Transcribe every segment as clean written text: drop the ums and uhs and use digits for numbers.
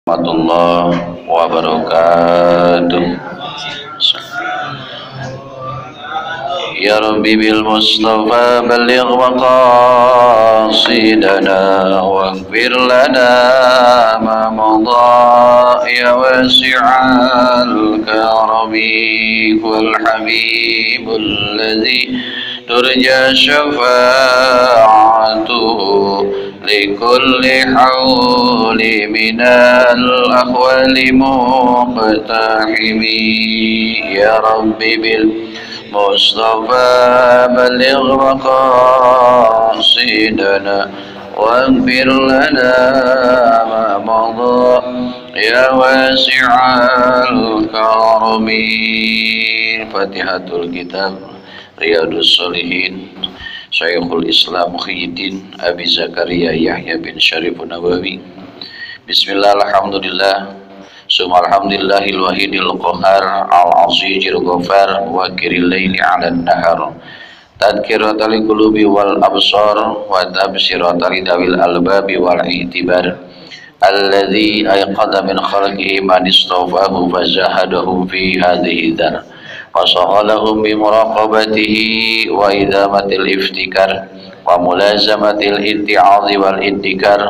Warahmatullahi wabarakatuh. Ya Rabbi bil Mustafa balligh maqasidana waghfir lana ma madha ya wasi'al karami wal habibul ladzi turja syafa'atuhu لكل حول من الأحوال مقتحم يا رب بالمصطفى بلغ مقاصدنا واغفر لنا ما مضى يا واسع الكرم. فاتحة الكتاب رياض الصالحين Syekhul Islam Muhyiddin Abi Zakaria Yahya bin Syarif Nawawi. Bismillah, alhamdulillah, summa alhamdulillahil wahidil qahar al-azizil ghafar wa kiril laili 'alan nahar tadhkiratal qulubi wal absar wa tabsiratal dawil albabi wal i'tibar alladzi ayqadha min khalqihi man istafahu fazahadahum fi hadhihi dar وصغلهم بمراقبته وإدامة الافتكار وملازمة الاتعاظ والادكار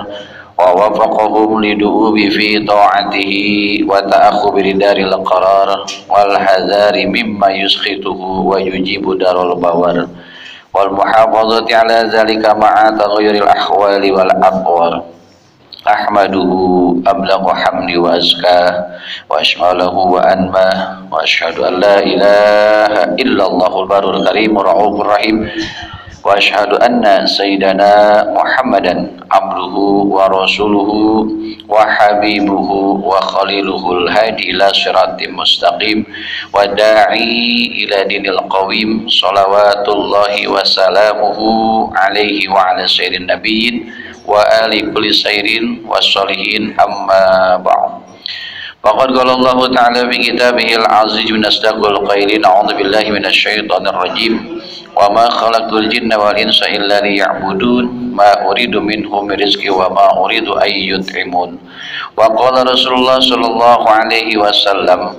ووفقهم لدؤوب في طاعته وتأخب لدار القرار والحذار مما يسخطه ويجيب دار البوار والمحافظة على ذلك مع تغير الأحوال والأقوار. Ahmaduhu ablaghu hamdi wa azka wa ashmalahu wa anma wa ashhadu an la ilaha illallahul barul karimur ra'ufur rahim wa ashhadu anna sayyidana Muhammadan abduhu wa rasuluhu wa habibuhu wa khaliluhul hadi ila siratim mustaqim wa da'i ila dinil qawim salawatullahi wa salamuhu alaihi wa ala sayyidin nabiyyin wa ali kulli sayrin wassalihin amma ba'd. Faqad qala Allah ta'ala fi kitabihil aziz min asdaqil qailin a'udzu billahi minasyaitonir rajim wa ma khalaqtul jinna wal insa illa liya'budun ma uridu minhum min rizqi wa ma uridu ay yut'imun. Wa qala Rasulullah sallallahu alaihi wasallam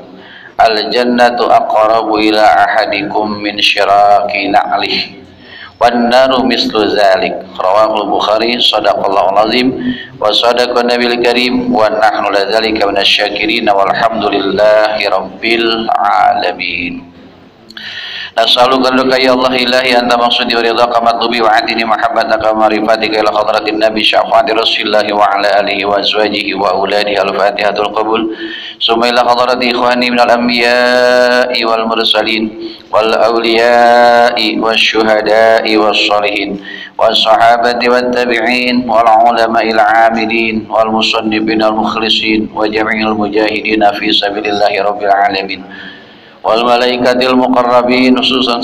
al jannatu aqrabu ila ahadikum min syiraki na'lihi wan naru mislu zalik. Rawahul Bukhari. Shadaqallahul azim wa sadaqan nabiyil karim wa nahnu ladzalika minasyakirin walhamdulillahi rabbil alamin. Nas'aluka ya Allah ilahi anta maqsudi wa ridhaka matlubi wa adini mahabbataka wa marifatika ila hadratin nabi syafa'ati rasulillahi wa ala alihi wa azwajihi wa auladihi al-fatihatul qabul summa ila hadrati ikhwani minal anbiya'i wal mursalin wal awliya'i wasyuhada'i wassalihin wassahabati wat tabi'in wal ulama'il 'amilin wal musannifin al mukhlisin wa jami'il mujahidin fi sabilillahi rabbil alamin wal malaikatil muqarrabin khususan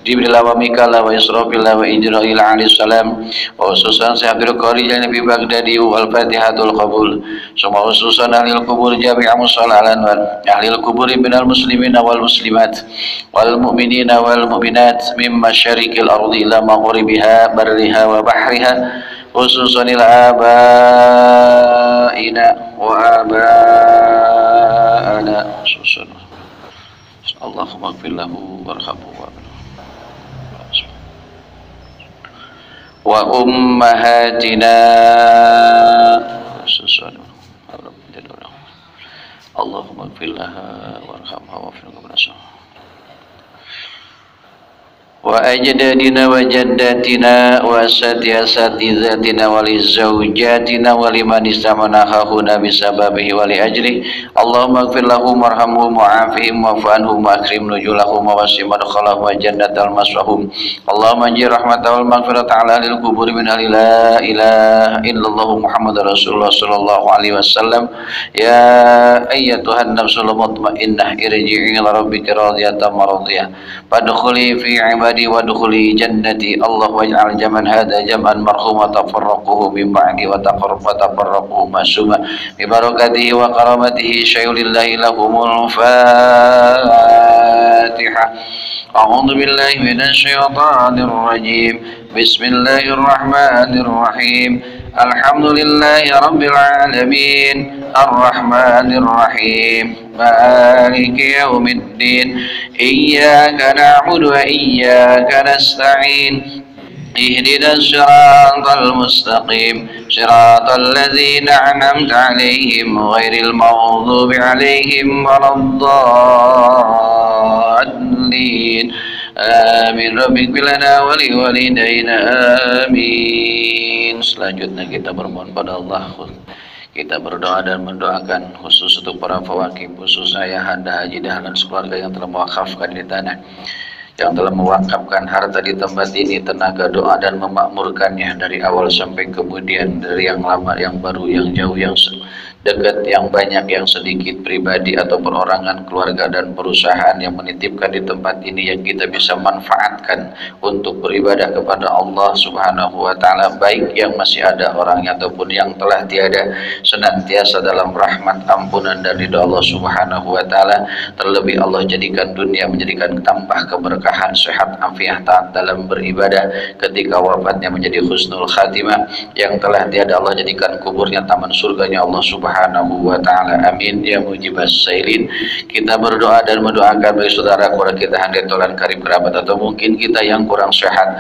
Jibril wa Mikala wa Israfil wa Ijrail alaihi salam wa khususan Abdul Qadir Nabi Baghdadi wal Fatihatul Qabul summa khususan ahlil kubur jami'a musallalan wa ahlil kubur minal muslimina wal muslimat wal mu'minina wal mu'minat min masyariqil ardi ila maghribiha barriha wa bahriha khususan il abaina wa abaana khususan Allahumma ighfir lahu warhamhu wa ummahatina Allahumma ighfir laha warhamha wa'fu wa ajdadina wa jaddatina wa asatizatina wa li zawjatina wa liman istamanahuna bisababihi wa li ajli Allahumma ighfir lahum warhamhum wa'afihim wa'fu anhum wa akrim nuzulahum wa wasi' madkhalahum wa jannatal maswahum Allahumma anjir rahmatan wal maghfirata ala lil kubur min la ilaha illallah Muhammadar Rasulullah sallallahu alaihi wasallam. Ya ayyatuhan nafsul mutmainnah irji'i ila rabbika radiyatan maradiyah fadkhuli fi ibadi wadkhuli jannati. Allah waj'al jaman hadha jaman marhuma tafarraquhu min ba'di wa tafarraquhu masuma bi barakatihi wa karamatihi syai'ulillahi lahumul Fatihah. A'udzu billahi minasy syaithanir rajim. Bismillahirrahmanirrahim. Alhamdulillahi rabbil alamin. الرحمن الرحيم مالك يوم الدين إياك نعبد وإياك نستعين اهدنا الصراط المستقيم صراط الذين أنعمت عليهم غير المغضوب عليهم ولا الضالين آمين رب اغفر لنا ولوالدينا آمين. Selanjutnya kita bermohon pada Allah, kita berdoa dan mendoakan khusus untuk para fawakif, khusus ayahanda Haji Dahlan sekeluarga yang telah mewakafkan di tanah, yang telah mewakafkan harta di tempat ini, tenaga, doa dan memakmurkannya dari awal sampai kemudian, dari yang lama, yang baru, yang jauh, yang dekat, yang banyak, yang sedikit, pribadi atau perorangan, keluarga dan perusahaan yang menitipkan di tempat ini, yang kita bisa manfaatkan untuk beribadah kepada Allah Subhanahu wa Ta'ala, baik yang masih ada orangnya ataupun yang telah tiada, senantiasa dalam rahmat, ampunan dan ridha Allah Subhanahu wa Ta'ala. Terlebih Allah jadikan dunia menjadikan tambah keberkahan, sehat, afiat, taat dalam beribadah, ketika wafatnya menjadi husnul khatimah, yang telah tiada Allah jadikan kuburnya taman surganya Allah Subhanahu wa Ta'ala. Amin ya mujibas sailin. Kita berdoa dan mendoakan bagi saudara keluarga kita, handetolan, karib, kerabat, atau mungkin kita yang kurang sehat,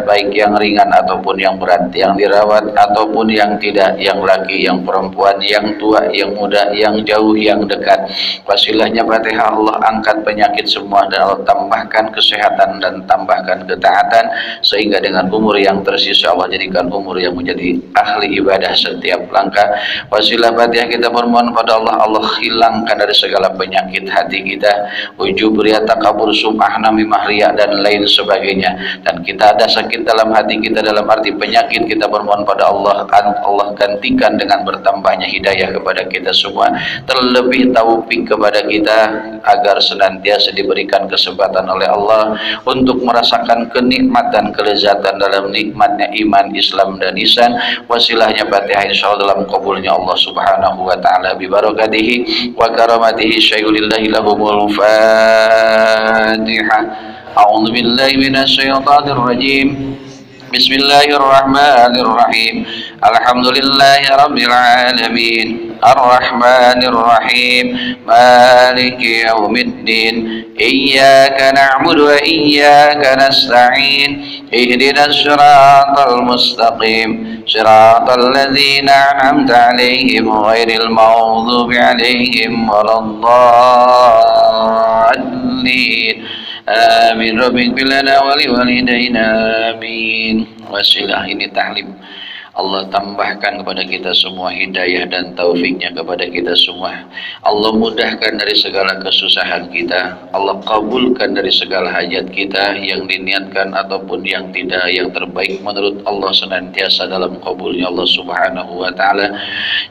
baik yang ringan ataupun yang berat, yang dirawat ataupun yang tidak, yang laki, yang perempuan, yang tua, yang muda, yang jauh, yang dekat. Wasilahnya Fatihah, Allah angkat penyakit semua dan Allah tambahkan kesehatan dan tambahkan ketaatan, sehingga dengan umur yang tersisa Allah jadikan umur yang menjadi ahli ibadah setiap langkah. Wasilah Fatihah kita bermohon pada Allah, Allah hilangkan dari segala penyakit hati kita, ujub, riya, takabur, sum'ah, namimah, riya dan lain sebagainya. Dan kita ada sakit dalam hati kita, dalam arti penyakit, kita bermohon pada Allah, Allah gantikan dengan bertambahnya hidayah kepada kita semua, terlebih taufik kepada kita agar senantiasa diberikan kesempatan oleh Allah untuk merasakan kenikmatan, kelezatan dalam nikmatnya iman, Islam dan ihsan. Wasilahnya Fatihah insyaallah dalam qabulnya Allah Subhanahu wa Ta'ala bi barakatihi wa karamatihi syai'ulillahi lahumul Fatihah. A'udzu billahi minasyaitonir rajim. Bismillahirrahmanirrahim. Alhamdulillahi rabbil alamin. Ar-Rahmanir Rahim. Maliki yaumiddin. Iyyaka na'budu wa iyyaka nasta'in. Ihdinas siratal mustaqim. Siratal ladzina an'amta 'alaihim ghairil maghdubi 'alaihim waladdallin. Amin rabbi ighfir lana wa liwalidayna amin. Wasilah ini tahlim. Allah tambahkan kepada kita semua hidayah dan taufiknya kepada kita semua. Allah mudahkan dari segala kesusahan kita. Allah kabulkan dari segala hajat kita yang diniatkan ataupun yang tidak, yang terbaik menurut Allah senantiasa dalam kabulnya Allah Subhanahu wa Ta'ala.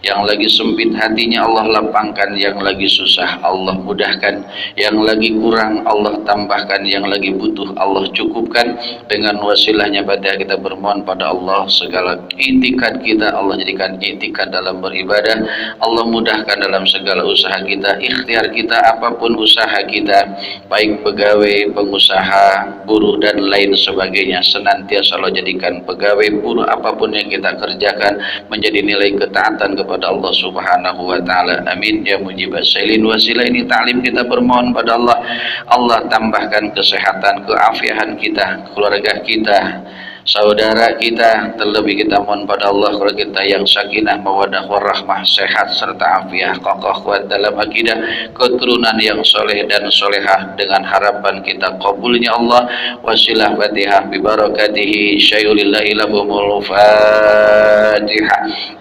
Yang lagi sempit hatinya Allah lapangkan, yang lagi susah Allah mudahkan, yang lagi kurang Allah tambahkan, yang lagi butuh Allah cukupkan. Dengan wasilahnya Fatihah kita bermohon pada Allah segala i'tikad kita Allah jadikan i'tikad dalam beribadah. Allah mudahkan dalam segala usaha kita, ikhtiar kita, apapun usaha kita, baik pegawai, pengusaha, buruh dan lain sebagainya, senantiasa Allah jadikan pegawai, buruh, apapun yang kita kerjakan menjadi nilai ketaatan kepada Allah Subhanahu wa Ta'ala. Amin ya mujibas sailin. Wasilah ini ta'lim kita bermohon pada Allah, Allah tambahkan kesehatan, keafian kita, keluarga kita, saudara kita, terlebih kita mohon pada Allah kalau kita yang sakinah, mawadah, warahmah, sehat serta afiah, kokoh, kuat dalam akidah, keturunan yang soleh dan solehah, dengan harapan kita qabulnya Allah. Wasilah Fatihah bi barakatihi syai'ulillahi lahumul Fatihah.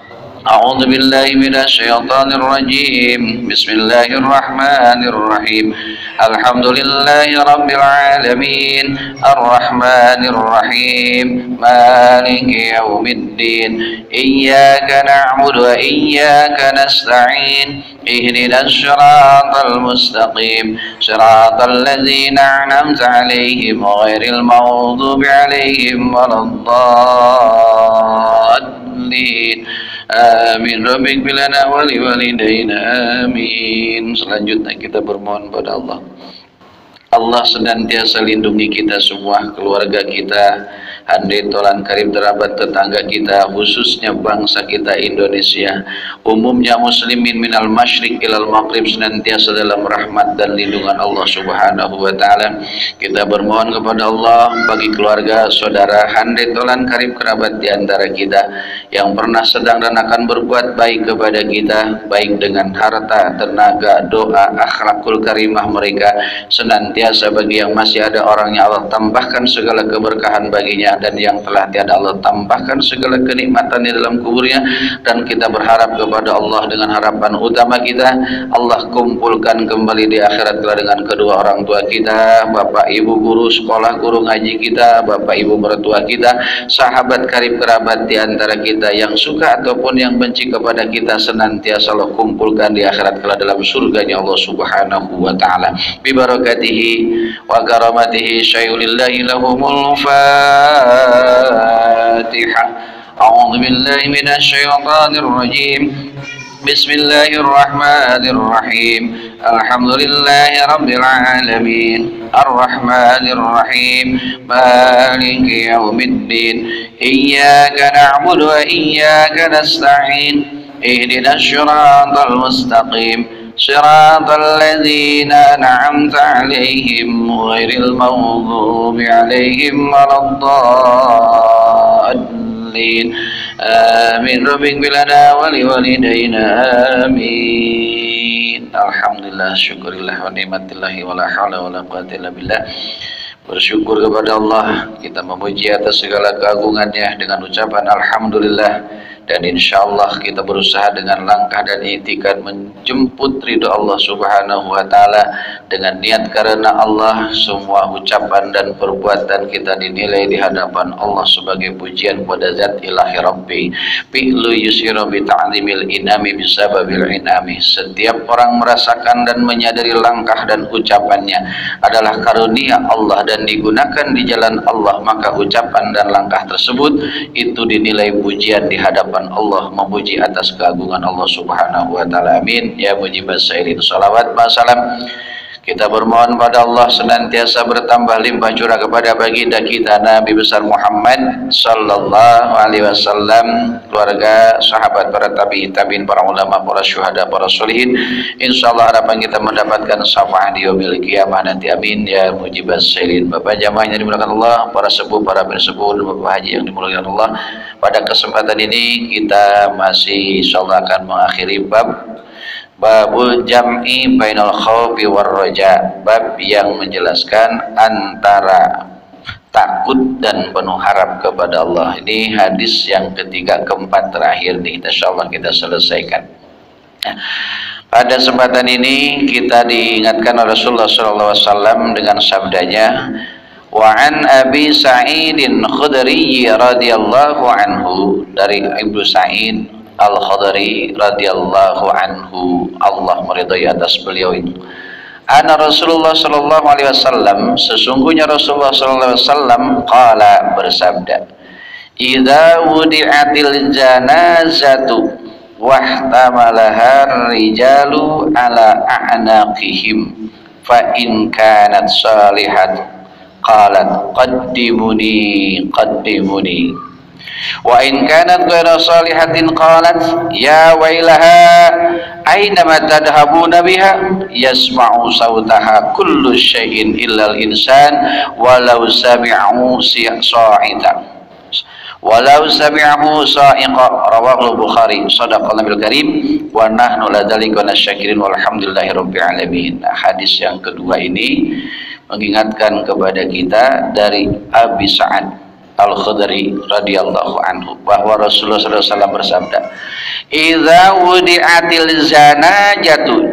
A'udzu billahi minasyaitonir rajim. Bismillahirrahmanirrahim. Alhamdulillahi rabbil alamin. Arrahmanir rahim. Maliki yaumiddin. Iyyaka na'budu wa iyyaka nasta'in. Ihdinas siratal mustaqim. Siratal ladzina an'amta 'alaihim ghairil maghdubi 'alaihim waladdallin. Amin rabbi ighfir lana wa liwalidayna amin. Selanjutnya kita bermohon pada Allah, Allah senantiasa lindungi kita semua, keluarga kita, hande tolan karib terabat tetangga kita, khususnya bangsa kita Indonesia, umumnya muslimin minal masyriq ilal maghrib, senantiasa dalam rahmat dan lindungan Allah Subhanahu wa taala. Kita bermohon kepada Allah bagi keluarga, saudara, hande tolan karib kerabat di antara kita yang pernah sedang dan akan berbuat baik kepada kita, baik dengan harta, tenaga, doa, akhlakul karimah mereka, senantiasa bagi yang masih ada orangnya Allah tambahkan segala keberkahan baginya, dan yang telah tiada Allah tambahkan segala kenikmatan di dalam kuburnya. Dan kita berharap kepada Allah dengan harapan utama kita, Allah kumpulkan kembali di akhirat dengan kedua orang tua kita, bapak ibu guru sekolah, guru ngaji kita, bapak ibu mertua kita, sahabat karib kerabat di antara kita yang suka ataupun yang benci kepada kita, senantiasa Allah kumpulkan di akhirat kelak dalam surganya Allah Subhanahu wa taala. Bi barakatihi wa karamatihi syai'ulillahi lahumul Fatihah. A'udzu billahi minasy syaithanir rajim. Bismillahirrahmanirrahim. Alhamdulillahi rabbil alamin. Arrahmanir rahim. Maliki yaumiddin. Iyyaka na'budu wa iyyaka nasta'in. Ihdinas siratal mustaqim. صراط الذين أنعمت عليهم غير المغضوب عليهم ولا الضالين آمين رب اغفر لنا ولوالدينا آمين. Alhamdulillah, syukurillah wa nikmatillah wa la haula wa la quwwata illa billah. Bersyukur kepada Allah, kita memuji atas segala keagungannya dengan ucapan alhamdulillah. Dan insyaallah kita berusaha dengan langkah dan itikad menjemput ridho Allah Subhanahu wa taala dengan niat karena Allah. Semua ucapan dan perbuatan kita dinilai di hadapan Allah sebagai pujian pada zat ilahi rabbi. Fi'lu yusiru bi ta'limil inami bisababil inami. Setiap orang merasakan dan menyadari langkah dan ucapannya adalah karunia Allah dan digunakan di jalan Allah, maka ucapan dan langkah tersebut itu dinilai pujian di hadapan Allah, memuji atas keagungan Allah Subhanahu wa taala. Amin ya mujibas sailin. Shalawat wa salam kita bermohon pada Allah senantiasa bertambah limpah curah kepada baginda kita Nabi besar Muhammad sallallahu alaihi wasallam, keluarga, sahabat, para tabi'in, para ulama, para syuhada, para solihin. Insyaallah harapan kita mendapatkan syafaat di yaumil qiyamah nanti. Amin ya mujibas sailin. Bapak jamaah yang dimuliakan Allah, para sepuh, para pensepuh, bapak haji yang dimuliakan Allah, pada kesempatan ini kita masih insyaallah akan mengakhiri babul jam'i bainal khawfi war raja, bab yang menjelaskan antara takut dan penuh harap kepada Allah. Ini hadis yang ketiga keempat terakhir nih, insyaallah kita selesaikan. Pada kesempatan ini kita diingatkan oleh Rasulullah SAW dengan sabdanya, wa an Abi Sa'idin Khudri radhiyallahu anhu, dari Ibu Sa'id Al-Khudri radhiyallahu anhu, Allah meridhai atas beliau itu. Anna Rasulullah sallallahu alaihi wasallam, sesungguhnya Rasulullah sallallahu alaihi wasallam qala, bersabda, idza wudi'atil janazatu wahtamalaha rijalu ala a'naqihim fa in kanat salihat qalat qaddimuni qaddimuni wa in kanat ghayra salihatin qalat ya wailaha aynama tadhhabuna biha yasma'u sautaha kullu syai'in illal insan walau sami'u sa'ita walau sami'ahu sa'iqa. Rawahu Bukhari. Shadaqallahu bil karim wa nahnu ladzalika nasyakirin walhamdulillahi rabbil alamin. Hadis yang kedua ini mengingatkan kepada kita dari Abi Sa'ad Al-Khudri radhiyallahu anhu bahwa Rasulullah SAW bersabda, idza wudi'atil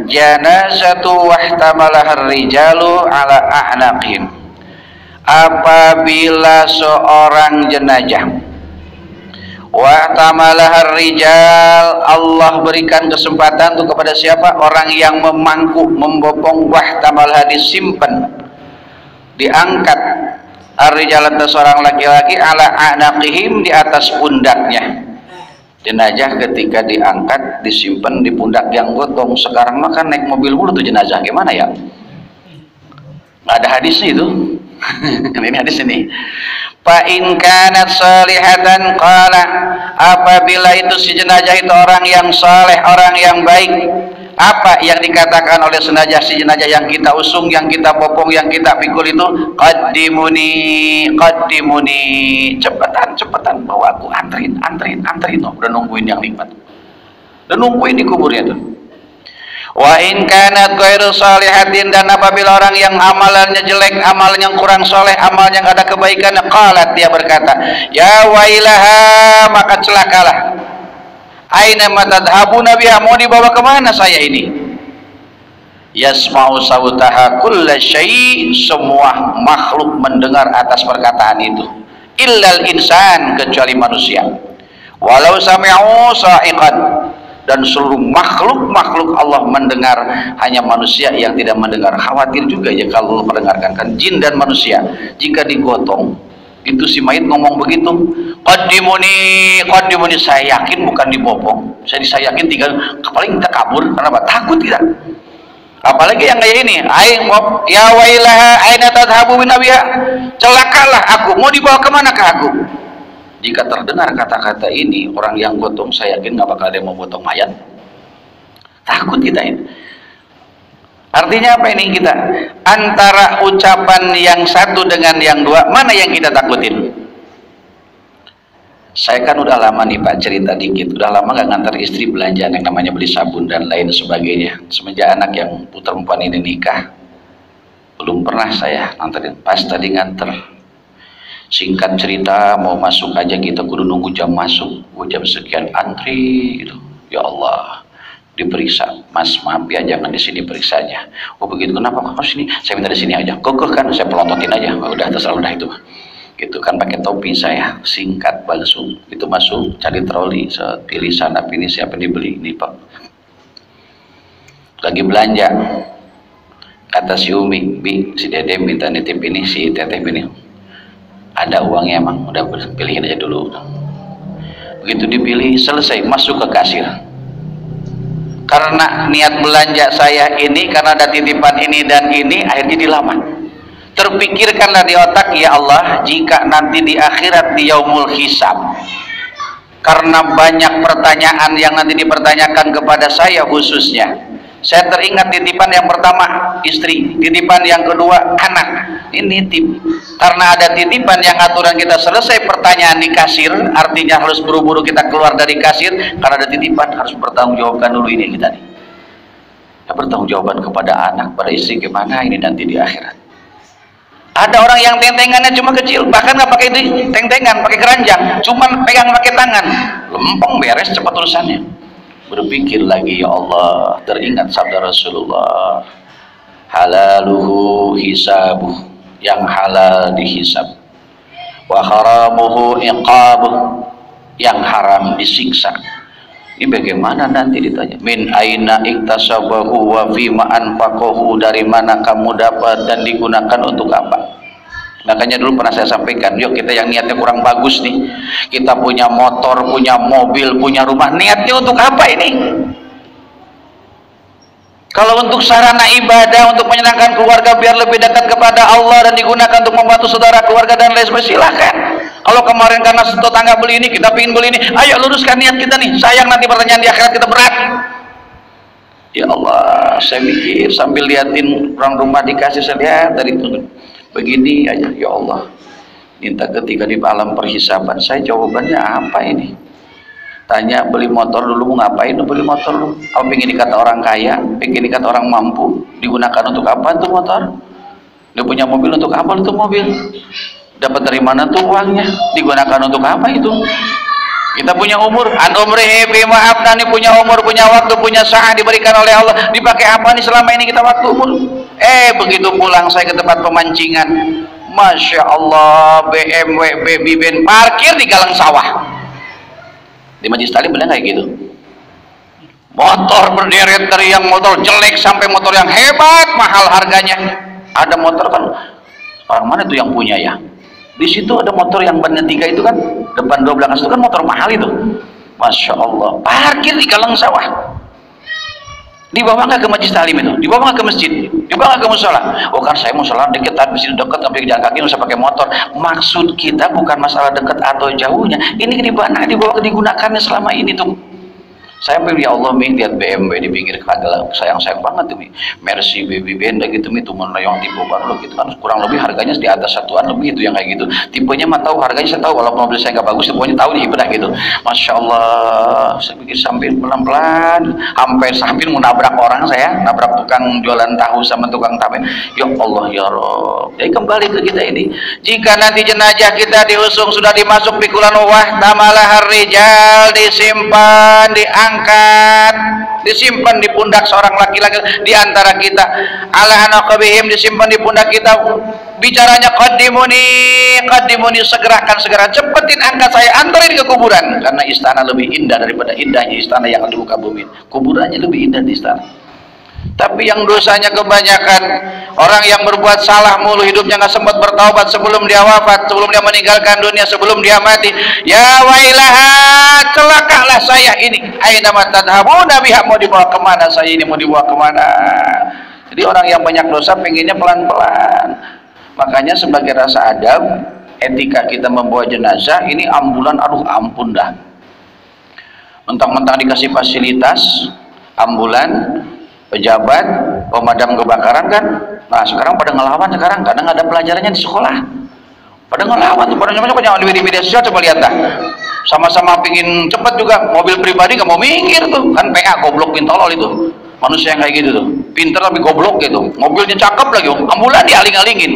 janazatu wahtamalaha rijalu ala a'naqihim, apabila seorang jenazah wahtamalaha rijal, Allah berikan kesempatan untuk kepada siapa? Orang yang memangku, membopong, wahtamalaha disimpan, diangkat, ar-rijal atas seorang laki-laki, ala a'naqihim di atas pundaknya. Jenazah ketika diangkat disimpan di pundak yang gotong. Sekarang maka naik mobil mulu tuh jenazah, gimana ya? Nggak ada hadisnya itu. Ini hadis ini Fa in kanat salihatan qala, apabila itu si jenazah itu orang yang saleh, orang yang baik, apa yang dikatakan oleh si jenazah yang kita usung, yang kita popong, yang kita pikul itu, qaddimuni qaddimuni, cepetan bawa aku, anterin oh, udah nungguin yang nikmat, udah nungguin di kuburnya tuh. Wa in kanat ghairu salihatin, dan apabila orang yang amalannya jelek, amalnya kurang soleh, amalnya nggak ada kebaikan, qalat, dia berkata, ya wailaha, maka celakalah, aina ma tadhabuna biha, mau dibawa kemana saya ini? Yasma'u sautaha kulla syai', semua makhluk mendengar atas perkataan itu, illal insan, kecuali manusia. Walau sami'u sa'iqan, dan seluruh makhluk Allah mendengar, hanya manusia yang tidak mendengar. Khawatir juga ya kalau Allah mendengarkan, kan jin dan manusia jika digotong itu si mayit ngomong begitu, qaddimuni, saya yakin bukan dibopong, saya yakin tinggal paling kita kabur, karena apa? Takut tidak. Apalagi yang kayak ini, ya wailaha aina tadhabu min abiha, celakalah aku, mau dibawa kemana ke aku? Jika terdengar kata-kata ini, orang yang gotong, saya yakin nggak bakal ada yang mau gotong mayat. Takut kita ini. Artinya apa ini kita? Antara ucapan yang satu dengan yang dua, mana yang kita takutin? Saya kan udah lama nih Pak, cerita dikit. Udah lama nggak ngantar istri belanja yang namanya beli sabun dan lain sebagainya. Semenjak anak yang putra perempuan ini nikah, belum pernah saya nganterin. Pas tadi nganter. Singkat cerita, mau masuk aja kita kudu nunggu jam masuk, jam sekian antri gitu. Ya Allah, diperiksa, Mas maaf ya jangan di sini periksanya. Oh begitu, kenapa kok sini? Saya minta di sini aja. Kekeh kan, saya pelototin aja. Udah terserah, udah itu. Gitu kan, pakai topi saya, singkat langsung itu masuk, cari troli, pilih sana pilih siapa dibeli ini Pak. Lagi belanja, kata si Umi, Bi, si Dede minta nitip ini, si Teteh ini. Ada uangnya emang, udah pilihin aja dulu. Begitu dipilih, selesai, masuk ke kasir. Karena niat belanja saya ini, karena ada titipan ini dan ini, akhirnya dilama. Terpikirkanlah di otak, ya Allah, jika nanti di akhirat di yaumul hisab, karena banyak pertanyaan yang nanti dipertanyakan kepada saya khususnya, saya teringat titipan yang pertama istri, titipan yang kedua anak. Ini tip, karena ada titipan yang aturan kita selesai pertanyaan di kasir, artinya harus buru-buru kita keluar dari kasir, karena ada titipan harus bertanggungjawabkan dulu ini kita nih. Ya, bertanggungjawaban kepada anak, pada istri, gimana ini nanti di akhirat. Ada orang yang tentengannya cuma kecil, bahkan nggak pakai tentengan, pakai keranjang, cuma pegang pakai tangan, lempeng beres cepat urusannya. Berpikir lagi, ya Allah, teringat sabda Rasulullah, halaluhu hisabuh, yang halal dihisab, wa haramuhu iqabuh, yang haram disiksa. Ini bagaimana nanti ditanya, min aina iktasabahu wa fima anfaqahu, dari mana kamu dapat dan digunakan untuk apa? Makanya dulu pernah saya sampaikan, yuk kita yang niatnya kurang bagus nih, kita punya motor, punya mobil, punya rumah, niatnya untuk apa ini? Kalau untuk sarana ibadah, untuk menyenangkan keluarga biar lebih dekat kepada Allah dan digunakan untuk membantu saudara keluarga dan lain sebagainya, silahkan. Kalau kemarin karena tetangga beli ini, kita pingin beli ini, ayo luruskan niat kita nih, sayang nanti pertanyaan di akhirat kita berat. Ya Allah, saya mikir sambil liatin orang rumah dikasih, saya lihat dari itu begini aja, ya Allah, minta ketika di alam perhisaban, saya jawabannya apa ini? Tanya beli motor dulu, mau ngapain lu beli motor lu? Apa pengen dikata orang kaya, pengen dikata orang mampu, digunakan untuk apa tuh motor? Dia punya mobil untuk apa itu mobil? Dapat dari mana tuh uangnya? Digunakan untuk apa itu? Kita punya umur, an umrihi fi ma'afnani, punya umur, punya waktu, punya saat diberikan oleh Allah, dipakai apa nih selama ini kita waktu umur? Begitu pulang saya ke tempat pemancingan, Masya Allah, BMW, baby ben, parkir di galang sawah. Di Majlis Taklim benar kayak gitu, motor berderet dari yang motor jelek sampai motor yang hebat mahal harganya. Ada motor kan, orang mana tuh yang punya ya? Di situ ada motor yang bannya 3 itu kan, depan 2 belakang itu kan motor mahal itu. Masya Allah, parkir di galang sawah. Dibawa nggak ke majelis taklim itu? Dibawa nggak ke masjid? Dibawa nggak ke musola? Oh kan saya musola dekat, di sini dekat, sampai jalan kaki nggak usah pakai motor. Maksud kita bukan masalah dekat atau jauhnya. Ini dibawa digunakannya selama ini tuh. Saya pilih ya Allah mi lihat BMW di pinggir kagak sayang banget tuh mi. Mercy baby benda gitu mi tuh yang tipe baru gitu kan kurang lebih harganya di atas satuan lebih itu yang kayak gitu. Tipenya mah tahu harganya saya tahu walaupun mobil saya nggak bagus pokoknya tahu nih ibadah gitu. Masya Allah saya pikir sambil pelan-pelan hampir mau nabrak orang saya nabrak tukang jualan tahu sama tukang tape. Ya Allah ya Rob. Jadi kembali ke kita ini jika nanti jenazah kita diusung sudah dimasuk pikulan wah tamalah rijal disimpan angkat disimpan di pundak seorang laki-laki di antara kita ala anaqabihim disimpan di pundak kita bicaranya qaddimuni segera cepetin angkat saya antarin ke kuburan karena istana lebih indah daripada indahnya istana yang di muka bumi kuburannya lebih indah di istana. Tapi yang dosanya kebanyakan orang yang berbuat salah mulu hidupnya nggak sempat bertaubat sebelum dia wafat sebelum dia meninggalkan dunia sebelum dia mati ya wailaha celakalah saya ini aina tadhabuna biha mau dibawa kemana saya ini mau dibawa kemana. Jadi orang yang banyak dosa pengennya pelan-pelan makanya sebagai rasa adab etika kita membawa jenazah ini ambulan aduh ampun dah mentang-mentang dikasih fasilitas ambulan pejabat, pemadam kebakaran kan nah sekarang pada ngelawan sekarang kadang ada pelajarannya di sekolah pada ngelawan tuh pada nyoba di media sosial coba lihat dah sama-sama pingin cepet juga mobil pribadi gak mau minggir tuh kan PA goblok pintolol itu manusia yang kayak gitu tuh pinter tapi goblok gitu mobilnya cakep lagi ambulan dialing-alingin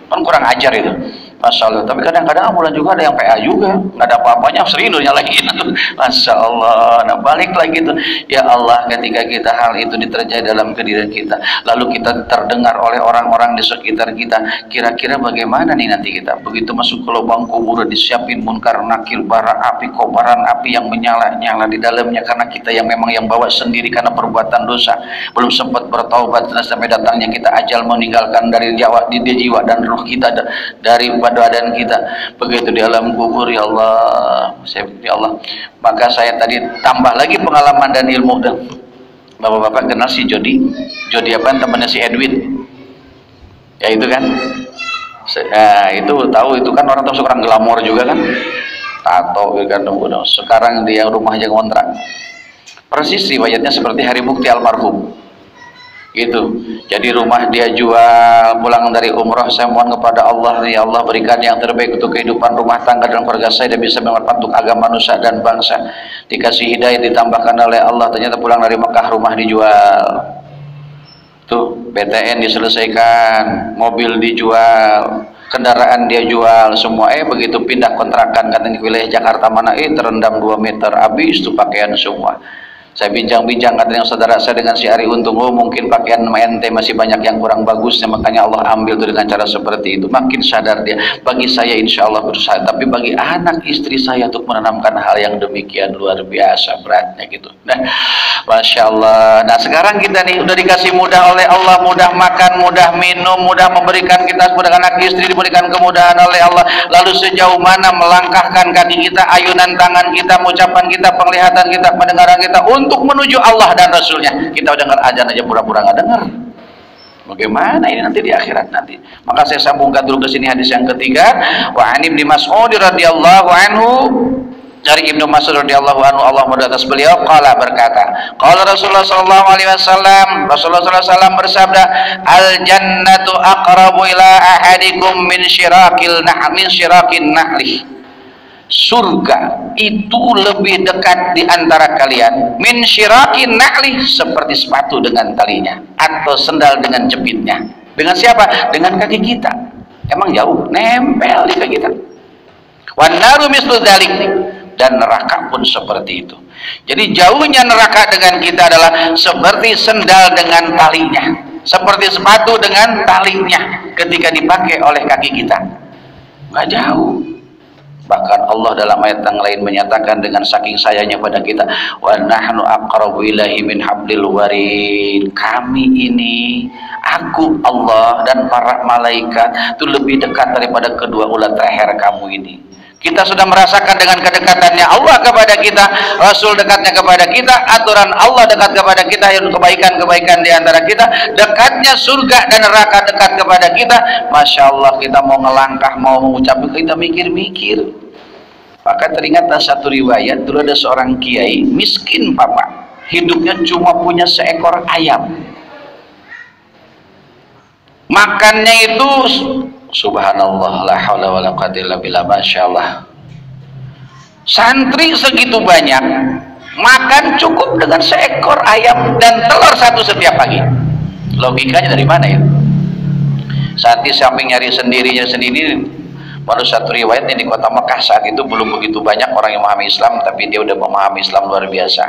kan kurang ajar itu Masya Allah, tapi kadang-kadang ambulan juga ada yang PA juga, nggak ada apa-apanya, sering nyalain. Masya Allah, nah balik lagi tuh, ya Allah, ketika kita hal itu terjadi dalam kediri kita, lalu kita terdengar oleh orang-orang di sekitar kita, kira-kira bagaimana nih nanti kita? Begitu masuk ke lubang kubur, disiapin munkar nakir, bara api, kobaran api yang menyala-nyala di dalamnya, karena kita yang memang yang bawa sendiri karena perbuatan dosa, belum sempat bertaubat, sampai datangnya kita ajal meninggalkan dari jiwa dan ruh kita dari badan kita begitu di alam kubur ya Allah ya Allah maka saya tadi tambah lagi pengalaman dan ilmu dan bapak-bapak kenal si Jody apa temannya si Edwin ya itu kan itu tahu itu kan orang termasuk orang glamor juga kan tato kan sekarang dia rumahnya kontrak persis riwayatnya seperti Hari Mukti almarhum gitu. Jadi rumah dia jual pulang dari umrah saya mohon kepada Allah ya Allah berikan yang terbaik untuk kehidupan rumah tangga dan keluarga saya dan bisa bermanfaat untuk agama manusia dan bangsa dikasih hidayah ditambahkan oleh Allah ternyata pulang dari Mekah rumah dijual tuh BTN diselesaikan mobil dijual kendaraan dia jual semua begitu pindah kontrakan katanya ke wilayah Jakarta mana terendam 2 meter habis tuh pakaian semua. Saya bincang-bincang katanya saudara saya dengan si Ari Untung mungkin pakaian ente masih banyak yang kurang bagusnya makanya Allah ambil itu dengan cara seperti itu makin sadar dia bagi saya insya Allah berusaha tapi bagi anak istri saya untuk menanamkan hal yang demikian luar biasa beratnya gitu nah Masya Allah nah sekarang kita nih udah dikasih mudah oleh Allah mudah makan mudah minum mudah memberikan kita mudah anak istri diberikan kemudahan oleh Allah lalu sejauh mana melangkahkan kaki kita ayunan tangan kita ucapan kita penglihatan kita pendengaran kita untuk menuju Allah dan Rasulnya kita dengar azan aja pura-pura nggak dengar bagaimana ini nanti di akhirat nanti maka saya sambungkan dulu ke sini hadis yang ketiga wa an Ibnu Mas'ud radhiyallahu anhu dari Ibnu Mas'ud radhiyallahu anhu Allah mudah atas beliau qala berkata qala Rasulullah sallallahu alaihi wasallam Rasulullah sallallahu alaihi wasallam bersabda al jannatu aqrabu ila ahadikum min syirakil na'li surga itu lebih dekat di antara kalian min syirakin na'li seperti sepatu dengan talinya atau sendal dengan jepitnya dengan siapa? Dengan kaki kita emang jauh nempel di kaki kita wan naru mislu dzalik dan neraka pun seperti itu jadi jauhnya neraka dengan kita adalah seperti sendal dengan talinya seperti sepatu dengan talinya ketika dipakai oleh kaki kita nggak jauh. Bahkan Allah dalam ayat yang lain menyatakan dengan saking sayangnya pada kita wa nahnu aqrabu ilaihi min hablil warid kami ini aku Allah dan para malaikat itu lebih dekat daripada kedua ulat leher kamu ini Kita sudah merasakan dengan kedekatannya Allah kepada kita, Rasul dekatnya kepada kita, aturan Allah dekat kepada kita, yang kebaikan-kebaikan di antara kita, dekatnya surga dan neraka dekat kepada kita. Masya Allah, kita mau ngelangkah, mau mengucap, kita mikir-mikir. Maka teringat satu riwayat, dulu ada seorang kiai miskin papa, hidupnya cuma punya seekor ayam. Makannya itu subhanallah, la haula wala quwwata illa billah, masyaallah. Santri segitu banyak, makan cukup dengan seekor ayam dan telur satu setiap pagi. Logikanya dari mana ya? Saat di samping nyari sendiri, baru satu riwayat di kota Mekah saat itu belum begitu banyak orang yang memahami Islam, tapi dia udah memahami Islam luar biasa.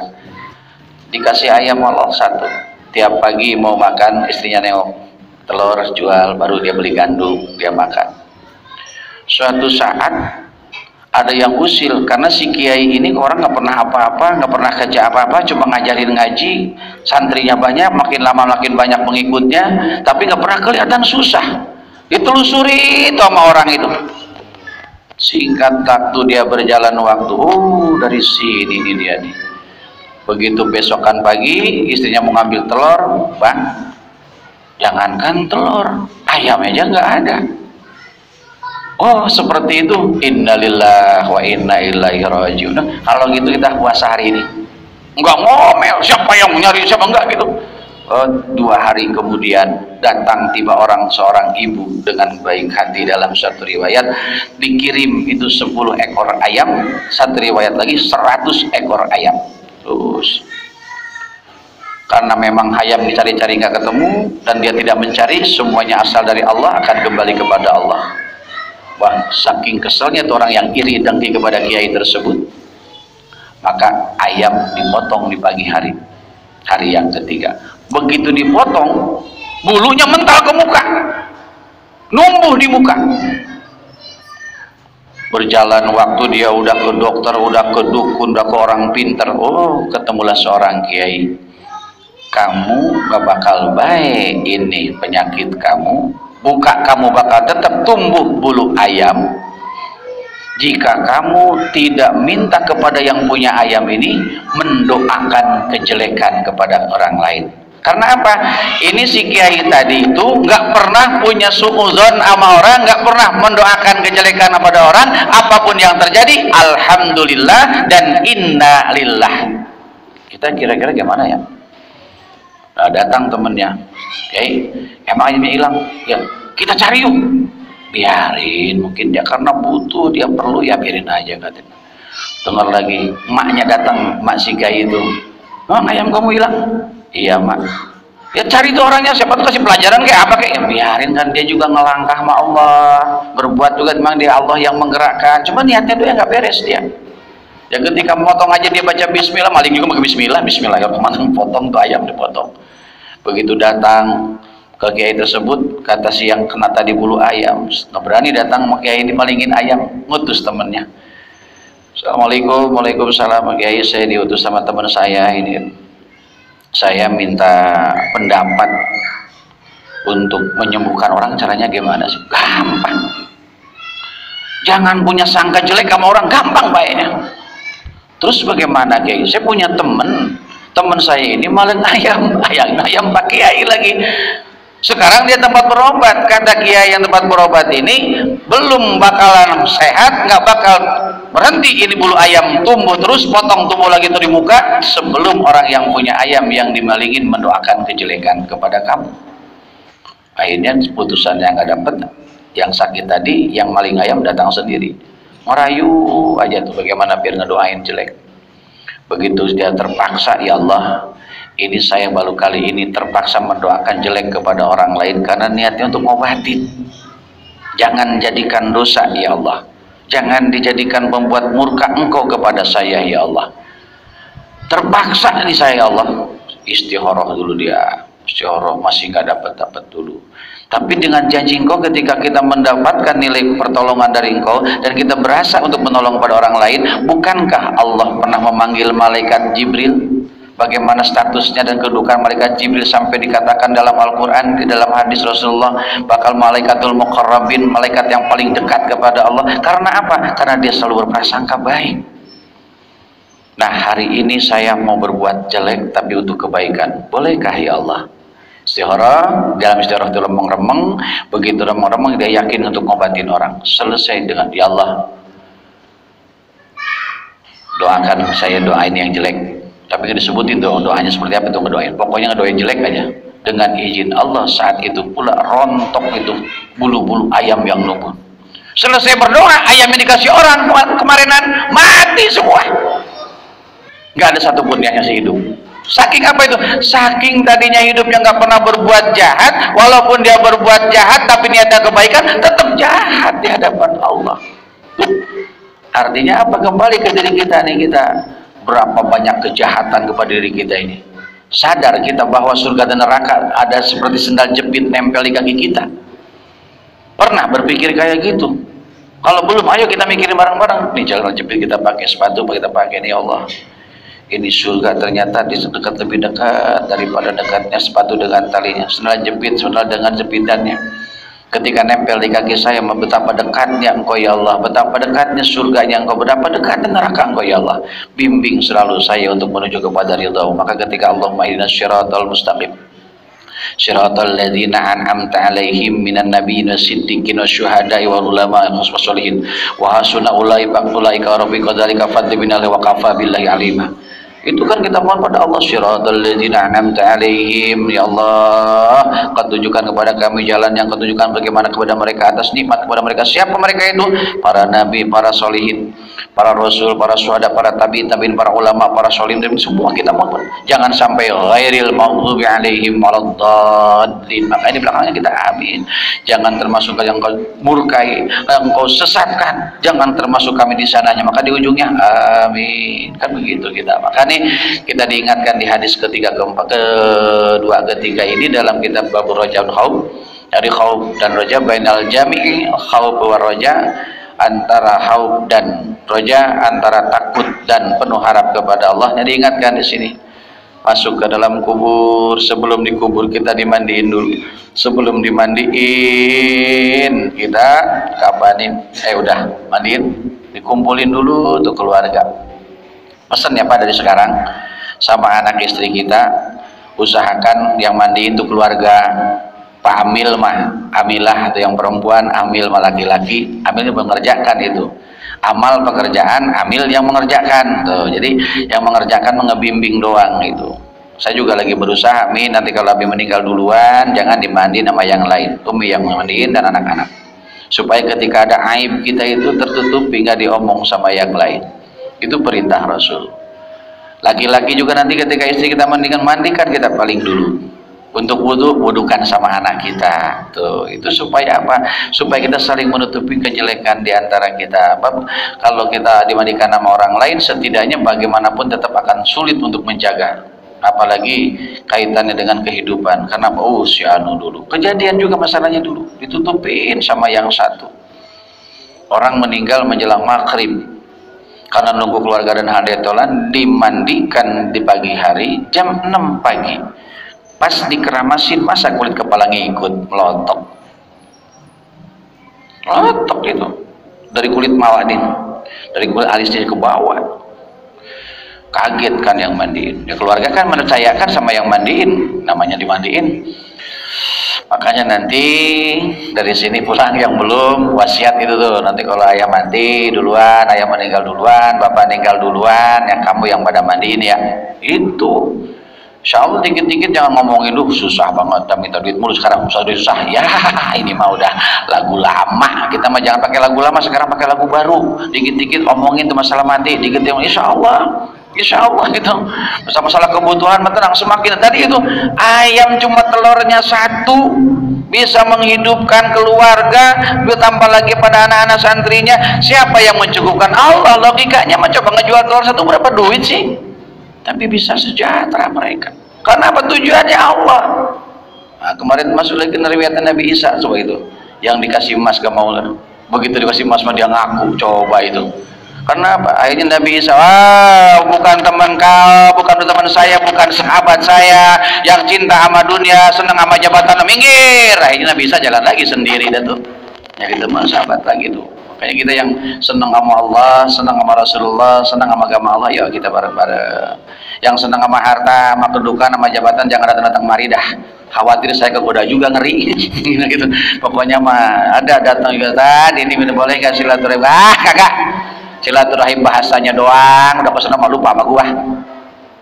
Dikasih ayam Allah satu, tiap pagi mau makan, istrinya nengok, telur jual, baru dia beli gandum, dia makan. Suatu saat ada yang usil, karena si kiai ini orang nggak pernah apa-apa, nggak pernah kerja apa-apa, cuma ngajarin ngaji, santrinya banyak, makin lama makin banyak pengikutnya, tapi nggak pernah kelihatan susah. Ditelusuri itu sama orang itu. Singkat waktu dia berjalan waktu, dari sini nih dia nih. Begitu besokan pagi, istrinya mau ngambil telur, bang, jangankan telur, ayam aja nggak ada. Oh seperti itu, innalillahi wa inna ilaihi rajiun. Kalau gitu kita puasa hari ini, nggak ngomel siapa yang nyari siapa, enggak gitu. 2 hari kemudian datang tiba seorang ibu dengan baik hati, dalam satu riwayat dikirim itu 10 ekor ayam, satu riwayat lagi 100 ekor ayam. Terus karena memang ayam dicari-cari nggak ketemu dan dia tidak mencari, semuanya asal dari Allah, akan kembali kepada Allah. Wah, saking keselnya tuh orang yang iri dengki kepada kiai tersebut, maka ayam dipotong di pagi hari, hari yang ketiga. Begitu dipotong, bulunya mental ke muka, numbuh di muka. Berjalan waktu, dia udah ke dokter, udah ke dukun, udah ke orang pinter. Oh, ketemulah seorang kiai. Kamu gak bakal baik ini penyakit kamu, muka kamu bakal tetap tumbuh bulu ayam jika kamu tidak minta kepada yang punya ayam ini mendoakan kejelekan kepada orang lain. Karena apa? Ini si kiai tadi itu nggak pernah punya suudzon sama orang, nggak pernah mendoakan kejelekan kepada orang. Apapun yang terjadi, alhamdulillah dan inna lillah. Kita kira-kira gimana ya? Nah, datang temennya, kiai, emang ayamnya hilang, ya kita cari yuk. Biarin, mungkin dia karena butuh, dia perlu, ya biarin aja katanya. Dengar lagi, emaknya datang, emak si kiai itu, oh, ayam kamu hilang? Iya mak. Ya cari tuh orangnya, siapa tuh kasih pelajaran kayak apa, kayak biarin kan, dia juga ngelangkah sama Allah, berbuat juga memang dia Allah yang menggerakkan, cuma niatnya tuh yang nggak beres dia. Ya ketika potong aja dia baca bismillah, maling juga pakai bismillah, bismillahirrahmanirrahim, potong tuh ayam dipotong. Begitu datang ke kiai tersebut, kata si yang kena tadi bulu ayam, nggak berani datang sama kiai ini malingin ayam, ngutus temennya. Assalamualaikum, waalaikumsalam, kiai, saya diutus sama teman saya ini. Saya minta pendapat untuk menyembuhkan orang, caranya gimana sih? Gampang. Jangan punya sangka jelek sama orang, gampang baiknya. Terus bagaimana kiai? Saya punya teman saya ini maling ayam Pak Kiai lagi. Sekarang dia tempat berobat, kata kiai yang tempat berobat ini belum bakalan sehat, nggak bakal berhenti ini bulu ayam tumbuh terus, potong tumbuh lagi tuh di muka sebelum orang yang punya ayam yang dimalingin mendoakan kejelekan kepada kamu. Akhirnya putusan yang nggak dapet, yang sakit tadi, yang maling ayam datang sendiri, merayu aja tuh bagaimana biar ngedoain jelek. Begitu dia terpaksa, ya Allah, ini saya baru kali ini terpaksa mendoakan jelek kepada orang lain karena niatnya untuk ngobatin. Jangan jadikan dosa ya Allah, jangan dijadikan membuat murka engkau kepada saya ya Allah. Terpaksa nih saya ya Allah. Istikharah dulu dia, istikharah masih nggak dapat dulu. Tapi dengan janji engkau, ketika kita mendapatkan nilai pertolongan dari engkau dan kita berasa untuk menolong pada orang lain, bukankah Allah pernah memanggil malaikat Jibril bagaimana statusnya dan kedudukan malaikat Jibril sampai dikatakan dalam Al-Quran, di dalam hadis Rasulullah, bakal malaikatul muqarrabin, malaikat yang paling dekat kepada Allah. Karena apa? Karena dia selalu berprasangka baik. Nah, hari ini saya mau berbuat jelek tapi untuk kebaikan, bolehkah ya Allah? Istikharah, dalam istikharah itu remeng-remeng, begitu remeng-remeng dia yakin untuk ngobatin orang. Selesai dengan ya Allah, doakan saya, doain yang jelek. Tapi nggak disebutin doanya seperti apa itu ngedoain. Pokoknya ngedoain jelek aja. Dengan izin Allah, saat itu pula rontok itu bulu-bulu ayam yang lumpuh. Selesai berdoa, ayamnya dikasih orang kemarinan mati semua. Nggak ada satupun yang masih hidup. Saking apa itu? Saking tadinya hidupnya nggak pernah berbuat jahat, walaupun dia berbuat jahat tapi niatnya kebaikan, tetap jahat di hadapan Allah. Artinya apa? Kembali ke diri kita nih, kita berapa banyak kejahatan kepada diri kita ini. Sadar kita bahwa surga dan neraka ada seperti sendal jepit nempel di kaki kita. Pernah berpikir kayak gitu? Kalau belum, ayo kita mikirin bareng-bareng. Nih sendal jepit kita pakai, sepatu kita pakai nih, Allah. Ini surga ternyata dekat, lebih dekat daripada dekatnya sepatu dengan talinya. Sendal jepit, sendal dengan jepitannya. Ketika nempel di kaki saya, betapa dekatnya Engkau ya Allah, betapa dekatnya surganya Engkau, betapa dekatnya neraka Engkau ya Allah. Bimbing selalu saya untuk menuju kepada ridha-Mu. Maka ketika Allahumma ihdinas siratal mustaqim, siratal ladzina an'amta 'alaihim minan nabiyyin was-siddiqin wasyuhada'i wal ulama'i was-sholihin wa hasuna ulaika rabbika dzalika fadlu minallahi wa kafa billahi alima. Itu kan kita mohon pada Allah, siratal ladzina an'amta 'alaihim, ya Allah, Kau tunjukkan kepada kami jalan yang Kau tunjukkan bagaimana kepada mereka atas nikmat kepada mereka. Siapa mereka itu? Para nabi, para solihin, para rasul, para syuhada, para tabi'in, para ulama, para sholihin, dan semua kita mohon jangan sampai ghairil maghdubi 'alaihim waladdallin. Maka ini belakangnya kita amin. Jangan termasuk yang Kau murkai, yang Kau sesatkan, jangan termasuk kami di sananya. Maka di ujungnya amin. Kan begitu kita. Maka kita diingatkan di hadis ketiga, keempat, kedua, ketiga ini dalam kitab Babur Raja Khauf, dari khauf dan roja, bainal jami'i khauf wa roja, antara khauf dan roja, antara takut dan penuh harap kepada Allah. Jadi ingatkan di sini, masuk ke dalam kubur, sebelum dikubur kita dimandiin dulu. Sebelum dimandiin kita kabanin, udah mandiin, dikumpulin dulu untuk keluarga. Pesan ya Pak dari sekarang sama anak istri kita, usahakan yang mandiin itu keluarga. Pak Amil mah, Amilah atau yang perempuan, Amil mah laki-laki. Amil mengerjakan itu amal pekerjaan, Amil yang mengerjakan tuh. Jadi yang mengerjakan mengebimbing doang itu. Saya juga lagi berusaha, Amin, nanti kalau Abi meninggal duluan jangan dimandiin sama yang lain, Umi yang mandiin dan anak-anak, supaya ketika ada aib kita itu tertutupi, nggak diomong sama yang lain. Itu perintah Rasul. Laki-laki juga nanti ketika istri kita mandikan kita paling dulu. Untuk wudhu, wudukan sama anak kita. Tuh, itu supaya apa? Supaya kita saling menutupi kejelekan di antara kita. Kalau kita dimandikan sama orang lain, setidaknya bagaimanapun tetap akan sulit untuk menjaga. Apalagi kaitannya dengan kehidupan. Karena si anu dulu. Kejadian juga masalahnya dulu. Ditutupin sama yang satu. Orang meninggal menjelang maghrib. Karena nunggu keluarga dan handetolan, dimandikan di pagi hari jam 6 pagi. Pas dikeramasin, masa kulit kepala ngikut melotok. Melotok itu. Dari kulit mawadin, dari kulit alisnya ke bawah. Kaget kan yang mandiin. Ya keluarga kan menpercayakan sama yang mandiin, namanya dimandiin. Makanya nanti dari sini pulang yang belum wasiat itu tuh, nanti kalau ayah mati duluan, ayah meninggal duluan, bapak meninggal duluan, yang kamu yang pada mandiin ya. Itu insya Allah dikit-dikit jangan ngomongin susah banget, minta duit mulu sekarang, susah ya. Ini mah udah lagu lama, kita mah jangan pakai lagu lama, sekarang pakai lagu baru. Dikit-dikit omongin tuh masalah mati, dikit insya Allah gitu. Masalah kebutuhan tenang, semakin tadi itu ayam cuma telurnya satu bisa menghidupkan keluarga, ditambah lagi pada anak-anak santrinya, siapa yang mencukupkan? Allah. Logikanya mencoba ngejual telur satu berapa duit sih? Tapi bisa sejahtera mereka. Karena apa? Tujuannya Allah. Nah, kemarin masuk lagi riwayat Nabi Isa coba itu, yang dikasih emas gak mau. Begitu dikasih emas dia ngaku, coba itu. Kenapa? Akhirnya Nabi Isa, ah, bukan teman kau, bukan teman saya, bukan sahabat saya yang cinta sama dunia, senang sama jabatan, minggir. Akhirnya Nabi Isa jalan lagi sendiri dah tuh. Nyari teman sahabat lagi tuh. Makanya kita yang senang sama Allah, senang sama Rasulullah, senang sama agama Allah, ya kita bareng-bareng. Yang senang sama harta, sama kedudukan, sama jabatan, jangan datang-datang mari dah. Khawatir saya kegoda juga, ngeri. Gitu. Pokoknya mah ada datang juga, tadi ini boleh nggak silaturahim? Ah, kagak. Silaturahim bahasanya doang, udah pesan sama lupa sama gua.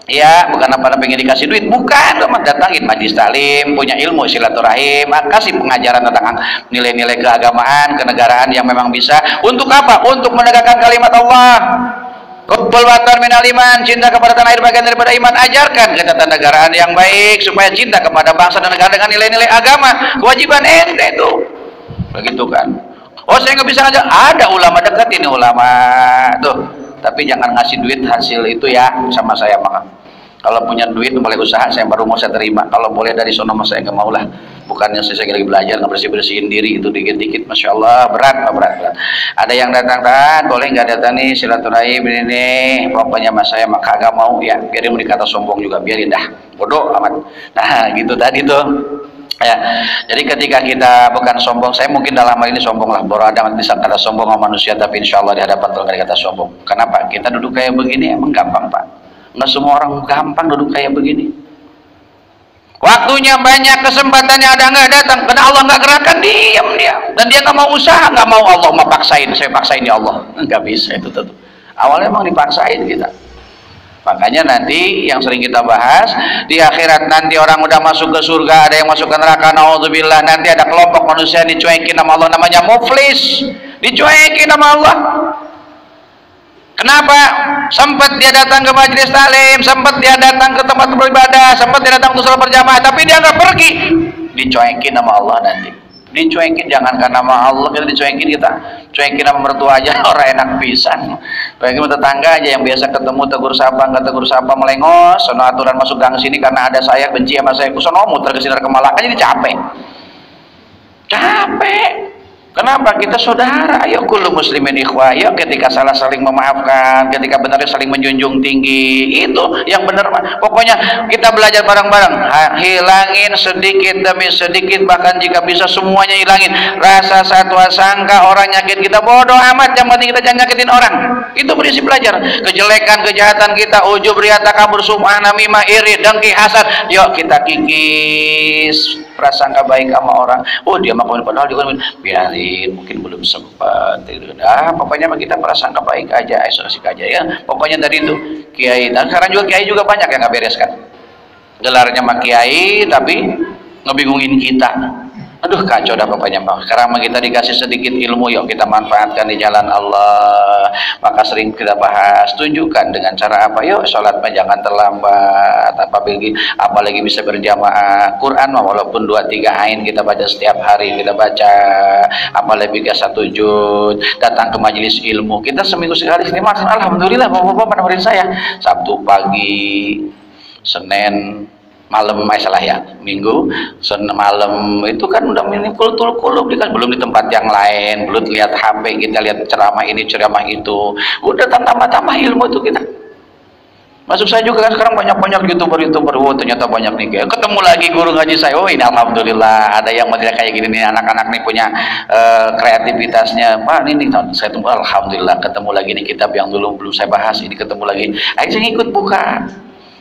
Iya, bukan apa-apa pengen dikasih duit, bukan, cuma datangin majlis taklim, punya ilmu silaturahim, kasih pengajaran tentang nilai-nilai keagamaan, kenegaraan yang memang bisa. Untuk apa? Untuk menegakkan kalimat Allah. Hubbul watan minal iman, cinta kepada tanah air bagian daripada iman. Ajarkan ketatanegaraan yang baik supaya cinta kepada bangsa dan negara dengan nilai-nilai agama. Kewajiban ente itu. Begitu kan? Oh, saya nggak bisa ngajak. Ada ulama dekat ini ulama tuh. Tapi jangan ngasih duit hasil itu ya sama saya, maka kalau punya duit boleh usaha, saya baru mau saya terima. Kalau boleh dari sono saya nggak mau lah. Bukannya saya lagi belajar nggak bersihin diri itu dikit-dikit, masya Allah berat. Ada yang datang, boleh nggak datang nih silaturahim ini? Pokoknya mas saya maka agak mau ya, biarin mau dikata sombong juga biarin dah, bodoh amat. Nah gitu tadi tuh. Ya, jadi ketika kita bukan sombong, saya mungkin dalam hal ini sombong lah, baru ada bisa kata sombong sama manusia, tapi insya Allah di hadapan Tuhan gak dikata sombong. Kenapa? Kita duduk kayak begini emang gampang Pak. Nggak semua orang gampang duduk kayak begini. Waktunya banyak, kesempatannya ada nggak datang, karena Allah nggak gerakan, diam dia, dan dia nggak mau usaha, nggak mau Allah mau paksain, saya paksain ya Allah, nggak bisa itu tentu. Awalnya emang dipaksain kita. Makanya nanti yang sering kita bahas di akhirat nanti orang udah masuk ke surga, ada yang masuk ke neraka, naudzubillah, nanti ada kelompok manusia yang dicuekin sama Allah namanya muflis, dicuekin sama Allah. Kenapa? Sempat dia datang ke majelis taklim, sempat dia datang ke tempat beribadah, sempat dia datang untuk sholat berjamaah, tapi dia nggak pergi, dicuekin sama Allah nanti. Dicuekin jangan karena nama Allah kita dicuekin, kita cuekin sama mertua aja orang enak pisan. Cuekin sama tetangga aja yang biasa ketemu tegur sapa nggak tegur sapa melengos, sono aturan masuk gang sini karena ada saya benci sama saya, kusono muter ke sinar ke Malaka jadi capek. Kenapa? Kita saudara, ayo kullu muslimin ikhwah, ayo ketika salah saling memaafkan, ketika benarnya saling menjunjung tinggi, itu yang benar. Pokoknya kita belajar bareng-bareng, hilangin sedikit demi sedikit, bahkan jika bisa semuanya hilangin. Rasa satwa sangka orang nyakit kita, bodoh amat, yang penting kita jangan nyakitin orang. Itu prinsip belajar. Kejelekan, kejahatan kita, ujub, riya, takabur, sum'ah, namimah, iri, dengki, hasad, yuk kita kikis prasangka baik sama orang. Oh dia mah padahal dia biarin, mungkin belum sempat. Pokoknya mah kita prasangka baik aja, isolasi aja ya. Pokoknya tadi itu kiai, dan sekarang juga kiai juga banyak yang nggak beres kan. Gelarnya mah kiai tapi ngebingungin kita. Aduh kacau dah pokoknya Pak. Sekarang kita dikasih sedikit ilmu, yuk kita manfaatkan di jalan Allah. Maka sering kita bahas, tunjukkan dengan cara apa? Yuk sholat jangan terlambat, apalagi bisa berjamaah. Quran walaupun 2-3 ain kita baca setiap hari, kita baca, apalagi bisa 1 juz. Datang ke majelis ilmu, kita seminggu sekali. Alhamdulillah bapak-bapak menemani saya. Sabtu pagi, Senin malam, Minggu, Senin malam itu kan udah minimal kulub kan, belum di tempat yang lain, belum lihat HP, kita lihat ceramah ini ceramah itu, udah tambah ilmu itu kita. Masuk saya juga kan sekarang banyak youtuber, oh ternyata banyak nih, ketemu lagi guru ngaji saya, oh ini alhamdulillah ada yang model kayak gini nih, anak-anak nih punya kreativitasnya, Pak ini saya tunggu, alhamdulillah ketemu lagi nih kitab yang dulu belum saya bahas, ini ketemu lagi, akhirnya saya ikut buka.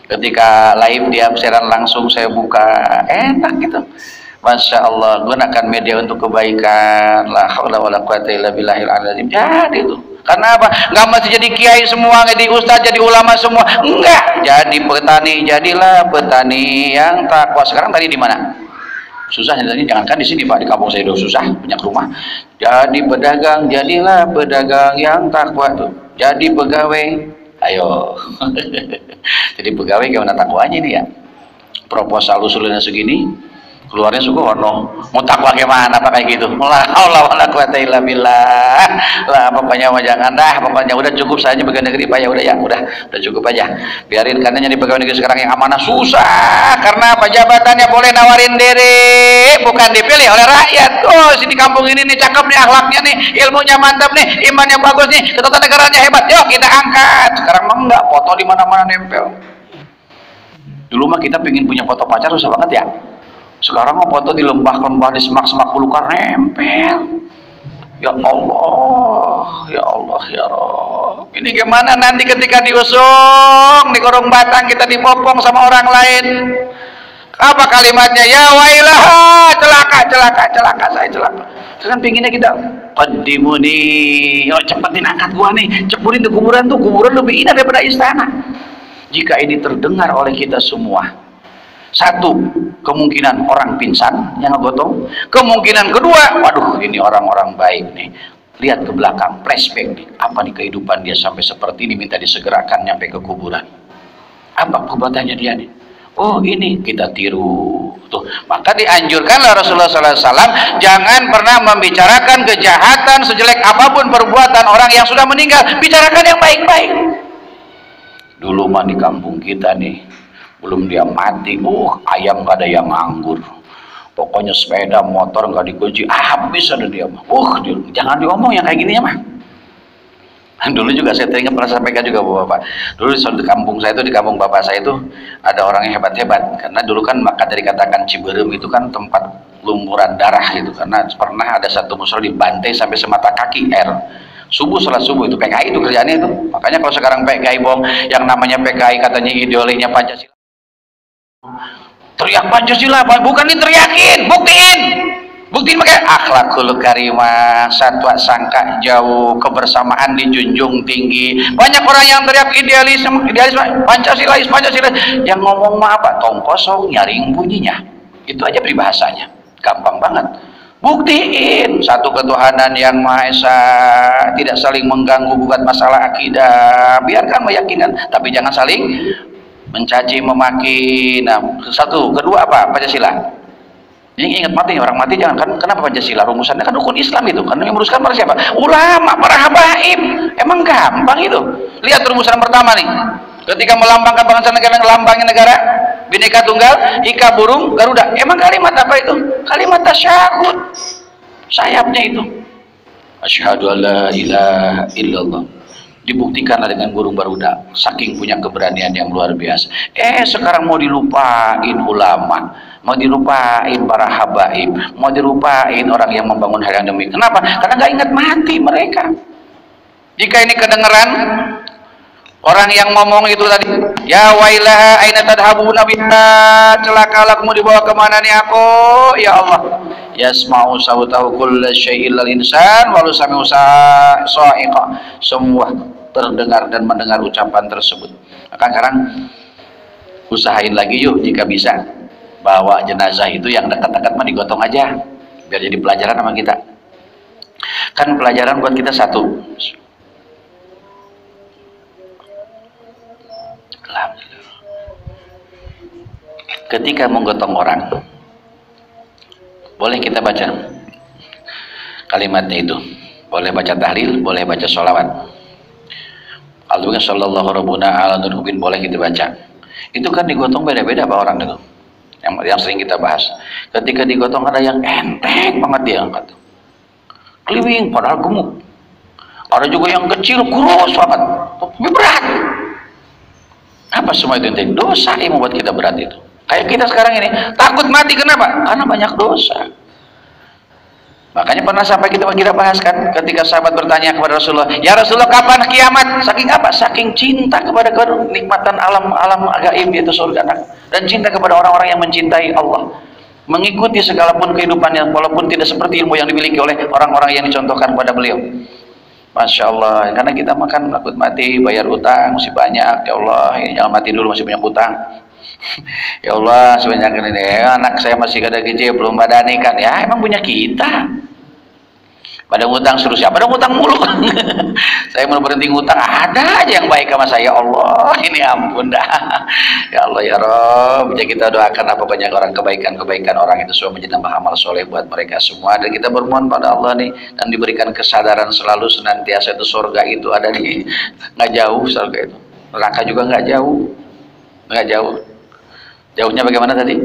Ketika live dia siaran langsung saya buka, enak gitu. Masya Allah, gunakan media untuk kebaikan. La haula wala quwata illa billahil azim. Jadi itu. Karena apa? Enggak mesti jadi kiai semua, jadi ustaz, jadi ulama semua. Enggak. Jadi petani, jadilah petani yang takwa. Sekarang tadi di mana? Susah tadi, jangankan di sini Pak, di kampung saya udah susah, banyak rumah. Jadi pedagang, jadilah pedagang yang takwa tuh. Jadi pegawai, ayo. Jadi pegawai gimana takwanya ini ya? Proposal usulnya segini, keluarnya Sugono, mutak bagaimana apa kayak gitu, la haula wala quwata illa billah. Lah pokoknya jangan dah, pokoknya udah cukup saja pegawai negeri Pak ya, udah cukup aja, biarin. Karena jadi pegawai negeri sekarang yang amanah susah, karena apa, jabatannya boleh nawarin diri, bukan dipilih oleh rakyat. Oh sini kampung ini nih cakep nih, akhlaknya nih, ilmunya mantap nih, imannya bagus nih, ketatanegaranya hebat, yuk kita angkat. Sekarang mah enggak, foto di mana-mana nempel. Dulu mah kita pingin punya foto pacar susah banget ya. Sekarang mau foto di lembah-lembah, di semak-semak belukar nempel. Ya Allah, ya Allah, ya Rabb. Ini gimana nanti ketika diusung, di gorong batang kita dipopong sama orang lain? Apa kalimatnya? Ya wailah, celaka, saya celaka. Terus kan pinginnya kita, qaddimuni, yo cepetin angkat gua nih, cepurin ke kuburan tuh, kuburan lebih indah daripada istana. Jika ini terdengar oleh kita semua, satu, kemungkinan orang pingsan yang ngegotong. Kemungkinan kedua, waduh ini orang-orang baik nih, lihat ke belakang, flashback nih, apa nih kehidupan dia sampai seperti ini, minta disegerakan nyampe ke kuburan. Apa perbuatannya dia nih? Oh ini kita tiru tuh. Maka dianjurkanlah Rasulullah SAW jangan pernah membicarakan kejahatan sejelek apapun perbuatan orang yang sudah meninggal, bicarakan yang baik-baik. Dulu mah di kampung kita nih, belum dia mati, ayam gak ada yang nganggur, pokoknya sepeda motor gak dikunci, habis ada dia mah. Jangan diomong yang kayak gini ya mah. Dulu juga saya teringat pernah sampaikan juga bapak, dulu di kampung saya itu, di kampung bapak saya itu ada orang yang hebat-hebat, karena dulu kan maka dikatakan Ciberem itu kan tempat lumuran darah gitu, karena pernah ada satu musola dibantai sampai semata kaki air. Subuh, salat subuh itu PKI itu kerjaannya itu. Makanya kalau sekarang PKI bohong, yang namanya PKI katanya ideologinya Pancasila, teriak Pancasila, bukan diteriakin, buktiin pakai akhlakul karimah, satwa sangka jauh, kebersamaan dijunjung tinggi. Banyak orang yang teriak idealisme Pancasilais, yang ngomong mah apa, tong kosong nyaring bunyinya, itu aja peribahasanya, gampang banget. Buktiin satu ketuhanan yang Maha Esa, tidak saling mengganggu, bukan masalah akidah, biarkan meyakinkan, tapi jangan saling mencaci memaki. Nah, satu, kedua apa? Pancasila. Ini ingat mati, orang mati jangan kan. Kenapa Pancasila? Rumusannya kan rukun Islam itu. Kan yang meruskan para siapa? Ulama, para habaib. Emang gampang itu. Lihat rumusan pertama nih. Ketika melambangkan bangsa negara, lambangnya negara, Bhinneka Tunggal Ika, burung Garuda. Emang kalimat apa itu? Kalimat tasyahud. Sayapnya itu. Asyhadu alla ilaha illallah. Dibuktikanlah dengan burung Garuda. Saking punya keberanian yang luar biasa. Sekarang mau dilupain ulama, mau dilupain para habaib, mau dilupain orang yang membangun hal yang demikian. Kenapa? Karena nggak ingat mati mereka. Jika ini kedengeran orang yang ngomong itu tadi, ya wailaha aina tadhabuna biha, celakalah kamu dibawa kemana nih aku, ya Allah. Yasma'u sautahu kulla syai'il lil insan walau sami'u sa'iqa, semua terdengar dan mendengar ucapan tersebut. Maka sekarang usahain lagi yuk, jika bisa bawa jenazah itu yang dekat-dekat mah digotong aja, biar jadi pelajaran sama kita. Kan pelajaran buat kita satu, ketika menggotong orang, boleh kita baca kalimatnya itu, boleh baca tahlil, boleh baca sholawat. Alhamdulillah sallallahu rabbuna ala nurubin, boleh kita baca. Itu kan digotong beda-beda pak orang itu, yang sering kita bahas. Ketika digotong ada yang enteng banget dia angkat, keliwing padahal gemuk. Ada juga yang kecil kurus banget, tapi berat. Apa semua itu enteng? Dosa yang membuat kita berat itu. Kayak kita sekarang ini takut mati, kenapa? Karena banyak dosa. Makanya pernah sampai kita bahas kan, ketika sahabat bertanya kepada Rasulullah, ya Rasulullah kapan kiamat? Saking apa? Saking cinta kepada kenikmatan alam gaib, yaitu surga, dan cinta kepada orang-orang yang mencintai Allah, mengikuti segalapun kehidupannya walaupun tidak seperti ilmu yang dimiliki oleh orang-orang yang dicontohkan kepada beliau. Masya Allah, karena kita makan takut mati, bayar utang masih banyak. Ya Allah, jangan mati dulu, masih banyak utang. Ya Allah, sebanyak ini anak saya masih ada gaji, belum ada nikah. Ya emang punya kita. Pada ngutang suruh siapa? Pada ngutang mulu. Saya mau berhenti ngutang, ada aja yang baik sama saya. Allah, ini ampun dah. Ya Allah ya Rabb, jadi kita doakan apa banyak orang kebaikan orang itu semua menjadi tambah amal soleh buat mereka semua. Dan kita bermohon pada Allah nih, dan diberikan kesadaran selalu senantiasa itu surga itu ada di nggak jauh, surga itu. Neraka juga nggak jauh, nggak jauh. Jauhnya bagaimana tadi?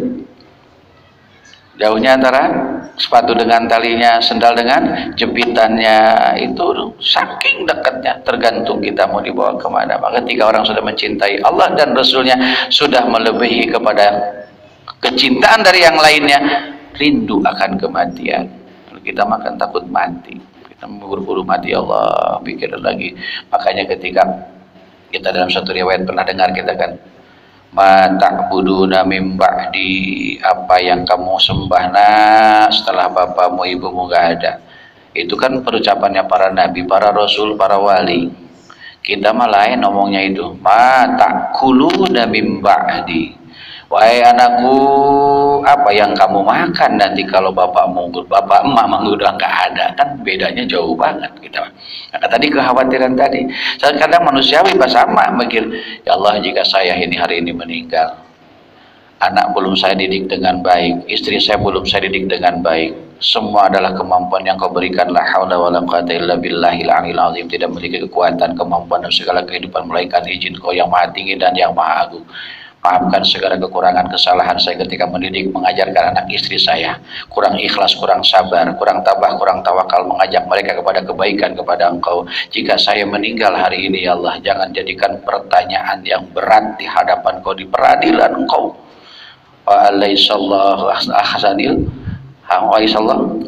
Jauhnya antara sepatu dengan talinya, sendal dengan jepitannya, itu saking dekatnya, tergantung kita mau dibawa kemana. Maka ketika orang sudah mencintai Allah dan Rasulnya, sudah melebihi kepada kecintaan dari yang lainnya, rindu akan kematian. Kita makan takut mati, kita buru-buru mati, Allah pikir lagi. Makanya ketika kita dalam satu riwayat pernah dengar kita kan, ma ta'buduna min ba'di, apa yang kamu sembah setelah bapakmu ibumu gak ada. Itu kan perucapannya para nabi, para rasul, para wali. Kita mah lain ngomongnya itu, ma ta'kuluna min ba'di, wahai anakku, apa yang kamu makan nanti kalau bapak emak udah nggak ada. Kan bedanya jauh banget kita. Nah, tadi kekhawatiran tadi, kadang manusiawi sama mikir, ya Allah, jika saya ini hari ini meninggal, anak belum saya didik dengan baik, istri saya belum saya didik dengan baik, semua adalah kemampuan yang kau berikan, la haula wala quwata illa billahil aliyil azim, tidak memiliki kekuatan, kemampuan dan segala kehidupan melainkan izin kau yang maha tinggi dan yang maha agung. Maafkan segala kekurangan kesalahan saya ketika mendidik, mengajarkan anak istri saya, kurang ikhlas, kurang sabar, kurang tabah, kurang tawakal, mengajak mereka kepada kebaikan kepada Engkau. Jika saya meninggal hari ini, ya Allah, jangan jadikan pertanyaan yang berat di hadapan Kau di peradilan Engkau. Wa alaihissallahu ahsanil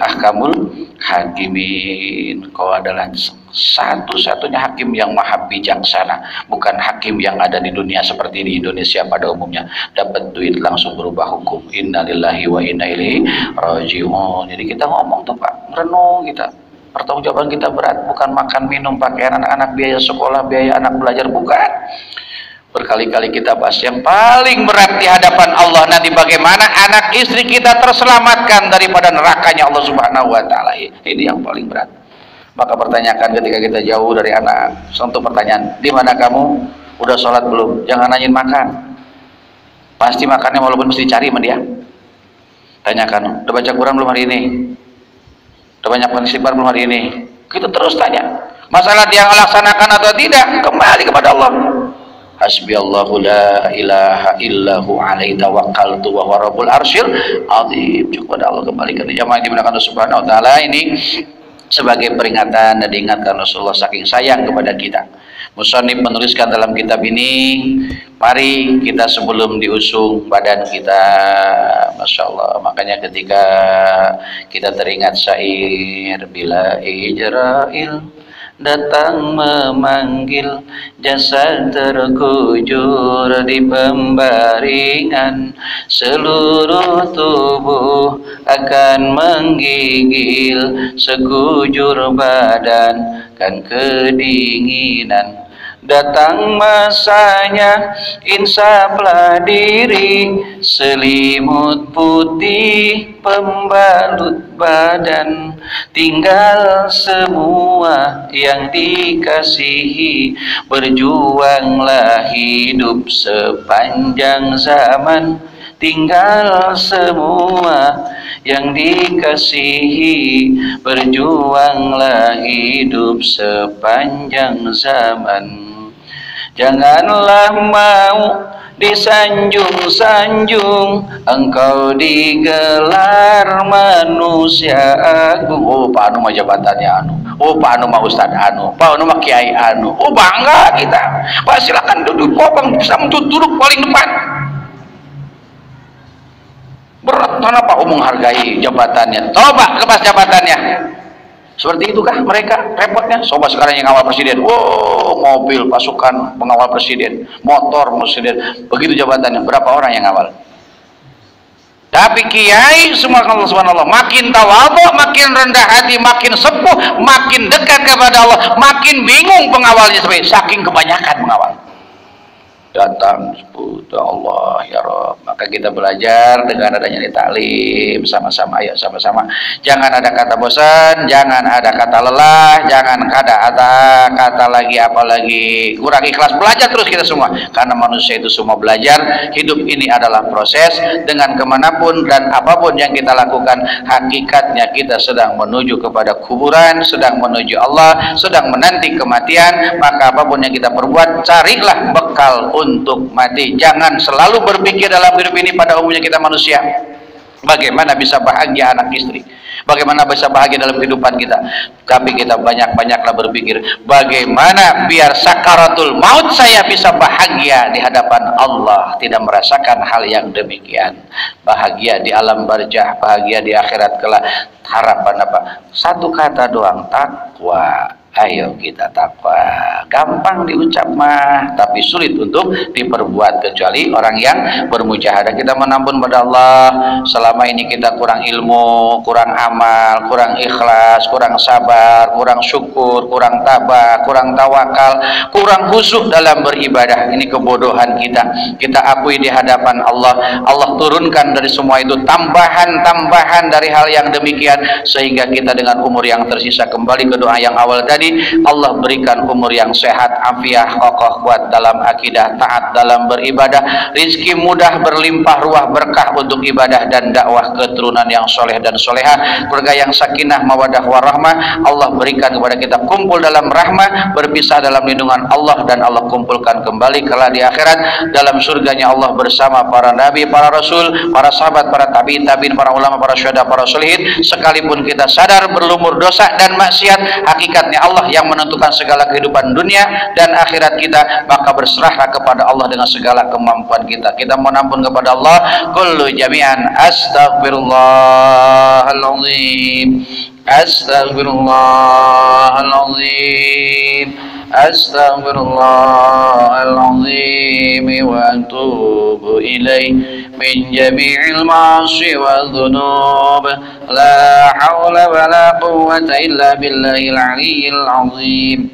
ahkamul hakimin. Kau adalah satu-satunya hakim yang maha bijaksana, bukan hakim yang ada di dunia seperti di Indonesia pada umumnya, dapat duit langsung berubah hukum. Innalillahi wa inna ilaihi raji'un. Jadi kita ngomong tuh Pak, merenung kita, pertanggungjawaban kita berat, bukan makan minum, pakaian anak-anak, biaya sekolah, biaya anak belajar, bukan. Berkali-kali kita bahas yang paling berat di hadapan Allah nanti, bagaimana anak istri kita terselamatkan daripada nerakanya Allah Subhanahu wa taala. Ini yang paling berat. Maka pertanyakan ketika kita jauh dari anak, contoh pertanyaan, di mana kamu? Udah sholat belum? Jangan nanyain makan. Pasti makannya walaupun mesti cari sama dia. Tanyakan, udah baca Quran belum hari ini? Udah banyak istighfar belum hari ini? Kita terus tanya. Masalah dia melaksanakan atau tidak, kembali kepada Allah. Hasbiyallahu la ilaha illahu alaihi tawakkaltu wa huwa rabbul arsyil azim. Cukup pada Allah, kembalikan jamaah dimuliakan Allah Subhanahu wa taala. Ini sebagai peringatan dan diingatkan Rasulullah saking sayang kepada kita. Musannif menuliskan dalam kitab ini, mari kita sebelum diusung badan kita, Masya Allah. Makanya ketika kita teringat syair, bila Ijrail datang memanggil, jasad terkujur di pembaringan, seluruh tubuh akan menggigil, sekujur badan kan kedinginan. Datang masanya, insaplah diri, selimut putih pembalut badan, tinggal semua yang dikasihi, berjuanglah hidup sepanjang zaman. Tinggal semua yang dikasihi, berjuanglah hidup sepanjang zaman. Janganlah mau disanjung-sanjung, engkau digelar manusia agung. Oh, Pak Anu mah jabatannya anu. Oh, Pak Anu mah Ustadz anu. Pak Anu mah Kiai anu. Oh, bangga kita. Pak, silakan duduk, kopang bisa duduk paling depan. Berat mana Pak menghargai jabatannya. Coba lepas jabatannya. Seperti itukah mereka repotnya? Coba sekarang yang ngawal presiden, wow, mobil pasukan pengawal presiden, motor presiden, begitu jabatannya, berapa orang yang ngawal? Tapi kiai semua Allah Subhanahu makin tawadhu, makin rendah hati, makin sepuh, makin dekat kepada Allah, makin bingung pengawalnya sampai saking kebanyakan pengawal. datang sebut Allah ya Rob. Maka kita belajar dengan adanya taklim sama-sama, ayo sama-sama. Jangan ada kata bosan, jangan ada kata lelah, jangan ada kata lagi apalagi kurang ikhlas. Belajar terus kita semua, karena manusia itu semua belajar. Hidup ini adalah proses. Dengan kemanapun dan apapun yang kita lakukan, hakikatnya kita sedang menuju kepada kuburan, sedang menuju Allah, sedang menanti kematian. Maka apapun yang kita perbuat, carilah bekal untuk mati. Jangan selalu berpikir dalam hidup ini, pada umumnya kita manusia, bagaimana bisa bahagia anak istri, bagaimana bisa bahagia dalam kehidupan kita. Tapi kita banyak-banyaklah berpikir, bagaimana biar sakaratul maut saya bisa bahagia di hadapan Allah, tidak merasakan hal yang demikian. Bahagia di alam barzah, bahagia di akhirat kelak. Harapan apa? Satu kata doang, takwa. Ayo kita takwa. Gampang diucap mah, tapi sulit untuk diperbuat, kecuali orang yang bermujahadah. Kita menampun pada Allah, selama ini kita kurang ilmu, kurang amal, kurang ikhlas, kurang sabar, kurang syukur, kurang tabah, kurang tawakal, kurang khusyuk dalam beribadah. Ini kebodohan kita. Kita akui di hadapan Allah. Allah turunkan dari semua itu tambahan-tambahan dari hal yang demikian, sehingga kita dengan umur yang tersisa kembali ke doa yang awal tadi. Allah berikan umur yang sehat, afiah, kokoh, kuat dalam akidah, taat dalam beribadah, rizki mudah, berlimpah ruah, berkah untuk ibadah dan dakwah, keturunan yang soleh dan soleha, keluarga yang sakinah, mawadah, warahmah. Allah berikan kepada kita kumpul dalam rahmah, berpisah dalam lindungan Allah, dan Allah kumpulkan kembali kelak di akhirat dalam surganya Allah bersama para nabi, para rasul, para sahabat, para tabi'in, para ulama, para syuhada, para solihin. Sekalipun kita sadar berlumur dosa dan maksiat, hakikatnya Allah yang menentukan segala kehidupan dunia dan akhirat kita. Maka berserahlah kepada Allah dengan segala kemampuan kita. Kita mohon ampun kepada Allah. Kullu jami'an astaghfirullahaladzim, astaghfirullahaladzim, astaghfirullahaladzim wa atubu ilaih min jami'il ma'asi wa dhunub. La hawla wa la quwwata illa billahil aliyyil azim.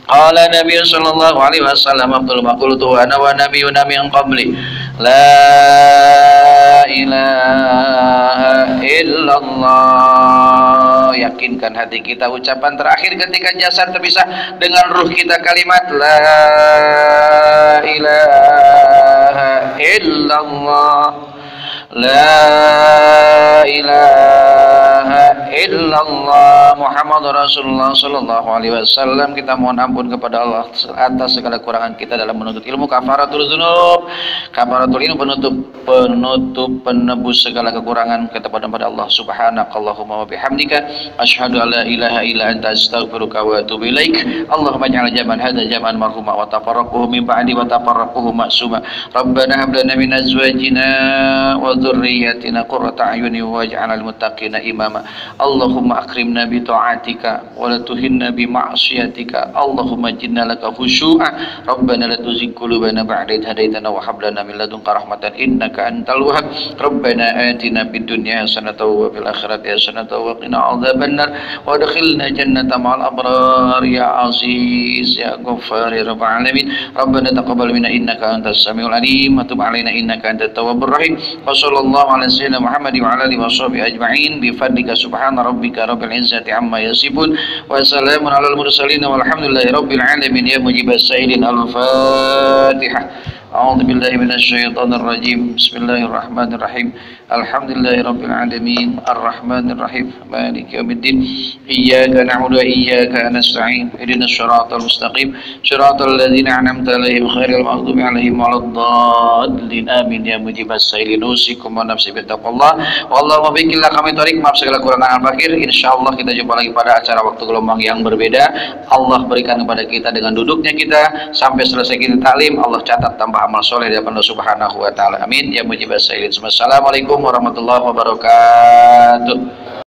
Qala Nabi sallallahu alaihi wasallam, afdhalu ma qultu ana wa nabiyyuna min qabli, la ilaha illallah. Yakinkan hati kita ucapan terakhir ketika jasad terpisah dengan ruh kita, kalimat la ilaha illallah, la ilaha illallah Muhammad Rasulullah sallallahu alaihi wasallam. Kita mohon ampun kepada Allah atas segala kurangan kita dalam menuntut ilmu. Kafaratul dzunub, kafaratul ilmu, penutup penebus segala kekurangan kita pada Allah. Subhanakallahumma wa bihamdika asyhadu an la ilaha illa anta astaghfiruka wa atubu ilaik. Allahumma ij'al jaman hadza jaman marhuma wa tafarraquhu min ba'di wa tafarraquhu ma'suma. Rabbana hab lana min azwajina wa dhurriyyatina qurrata a'yunin waj'alna lil muttaqina imama. Allahumma akrimna bi ta'atika wa la tuhinna bi ma'siyatika. Allahumma jinna laka khusyu'a. Rabbana la tuzigh qulubana ba'da idh hadaitana wa hab lana min ladunka rahmatan innaka antal wahhab. Rabbana atina fid dunya hasanatan wa fil akhirati hasanatan wa qina adzabannar wa adkhilna jannata ma'al abrar ya aziz ya ghaffar ya rabbal alamin. Rabbana taqabbal minna innaka antas samiul alim wa tub alaina innaka antat tawwabur rahim. Wa sallallahu ala sayyidina Muhammad wa ala alihi washabihi ajma'in bi fadlika subhana rabbika rabbil izzati amma yasifun wa salamun alal mursalin walhamdulillahi rabbil alamin. Ya mujibas sa'ilin. Al-Fatihah. A'udzu billahi minasy syaithanir rajim. Bismillahirrahmanirrahim. Alhamdulillahi rabbil alamin arrahmanir rahim maliki yaumiddin. Iyyaka na'budu wa iyyaka nasta'in. Ihdinas shiratal mustaqim shiratal ladzina an'amta 'alaihim ghairil maghdubi 'alaihim waladdallin. Amin. Ya mujibas sa'ilin usikum wa nafsi bittaqullah. Wallahu biqillah kami tarik. Maaf segala kurangan al-fakir. Insyaallah kita jumpa lagi pada acara waktu gelombang yang berbeda. Allah berikan kepada kita dengan duduknya kita sampai selesai kita taklim. Allah catat tambah amal soleh dari Allah Subhanahu wa taala. Amin. Ya mujibas sa'ilin. Assalamualaikum warahmatullahi wabarakatuh.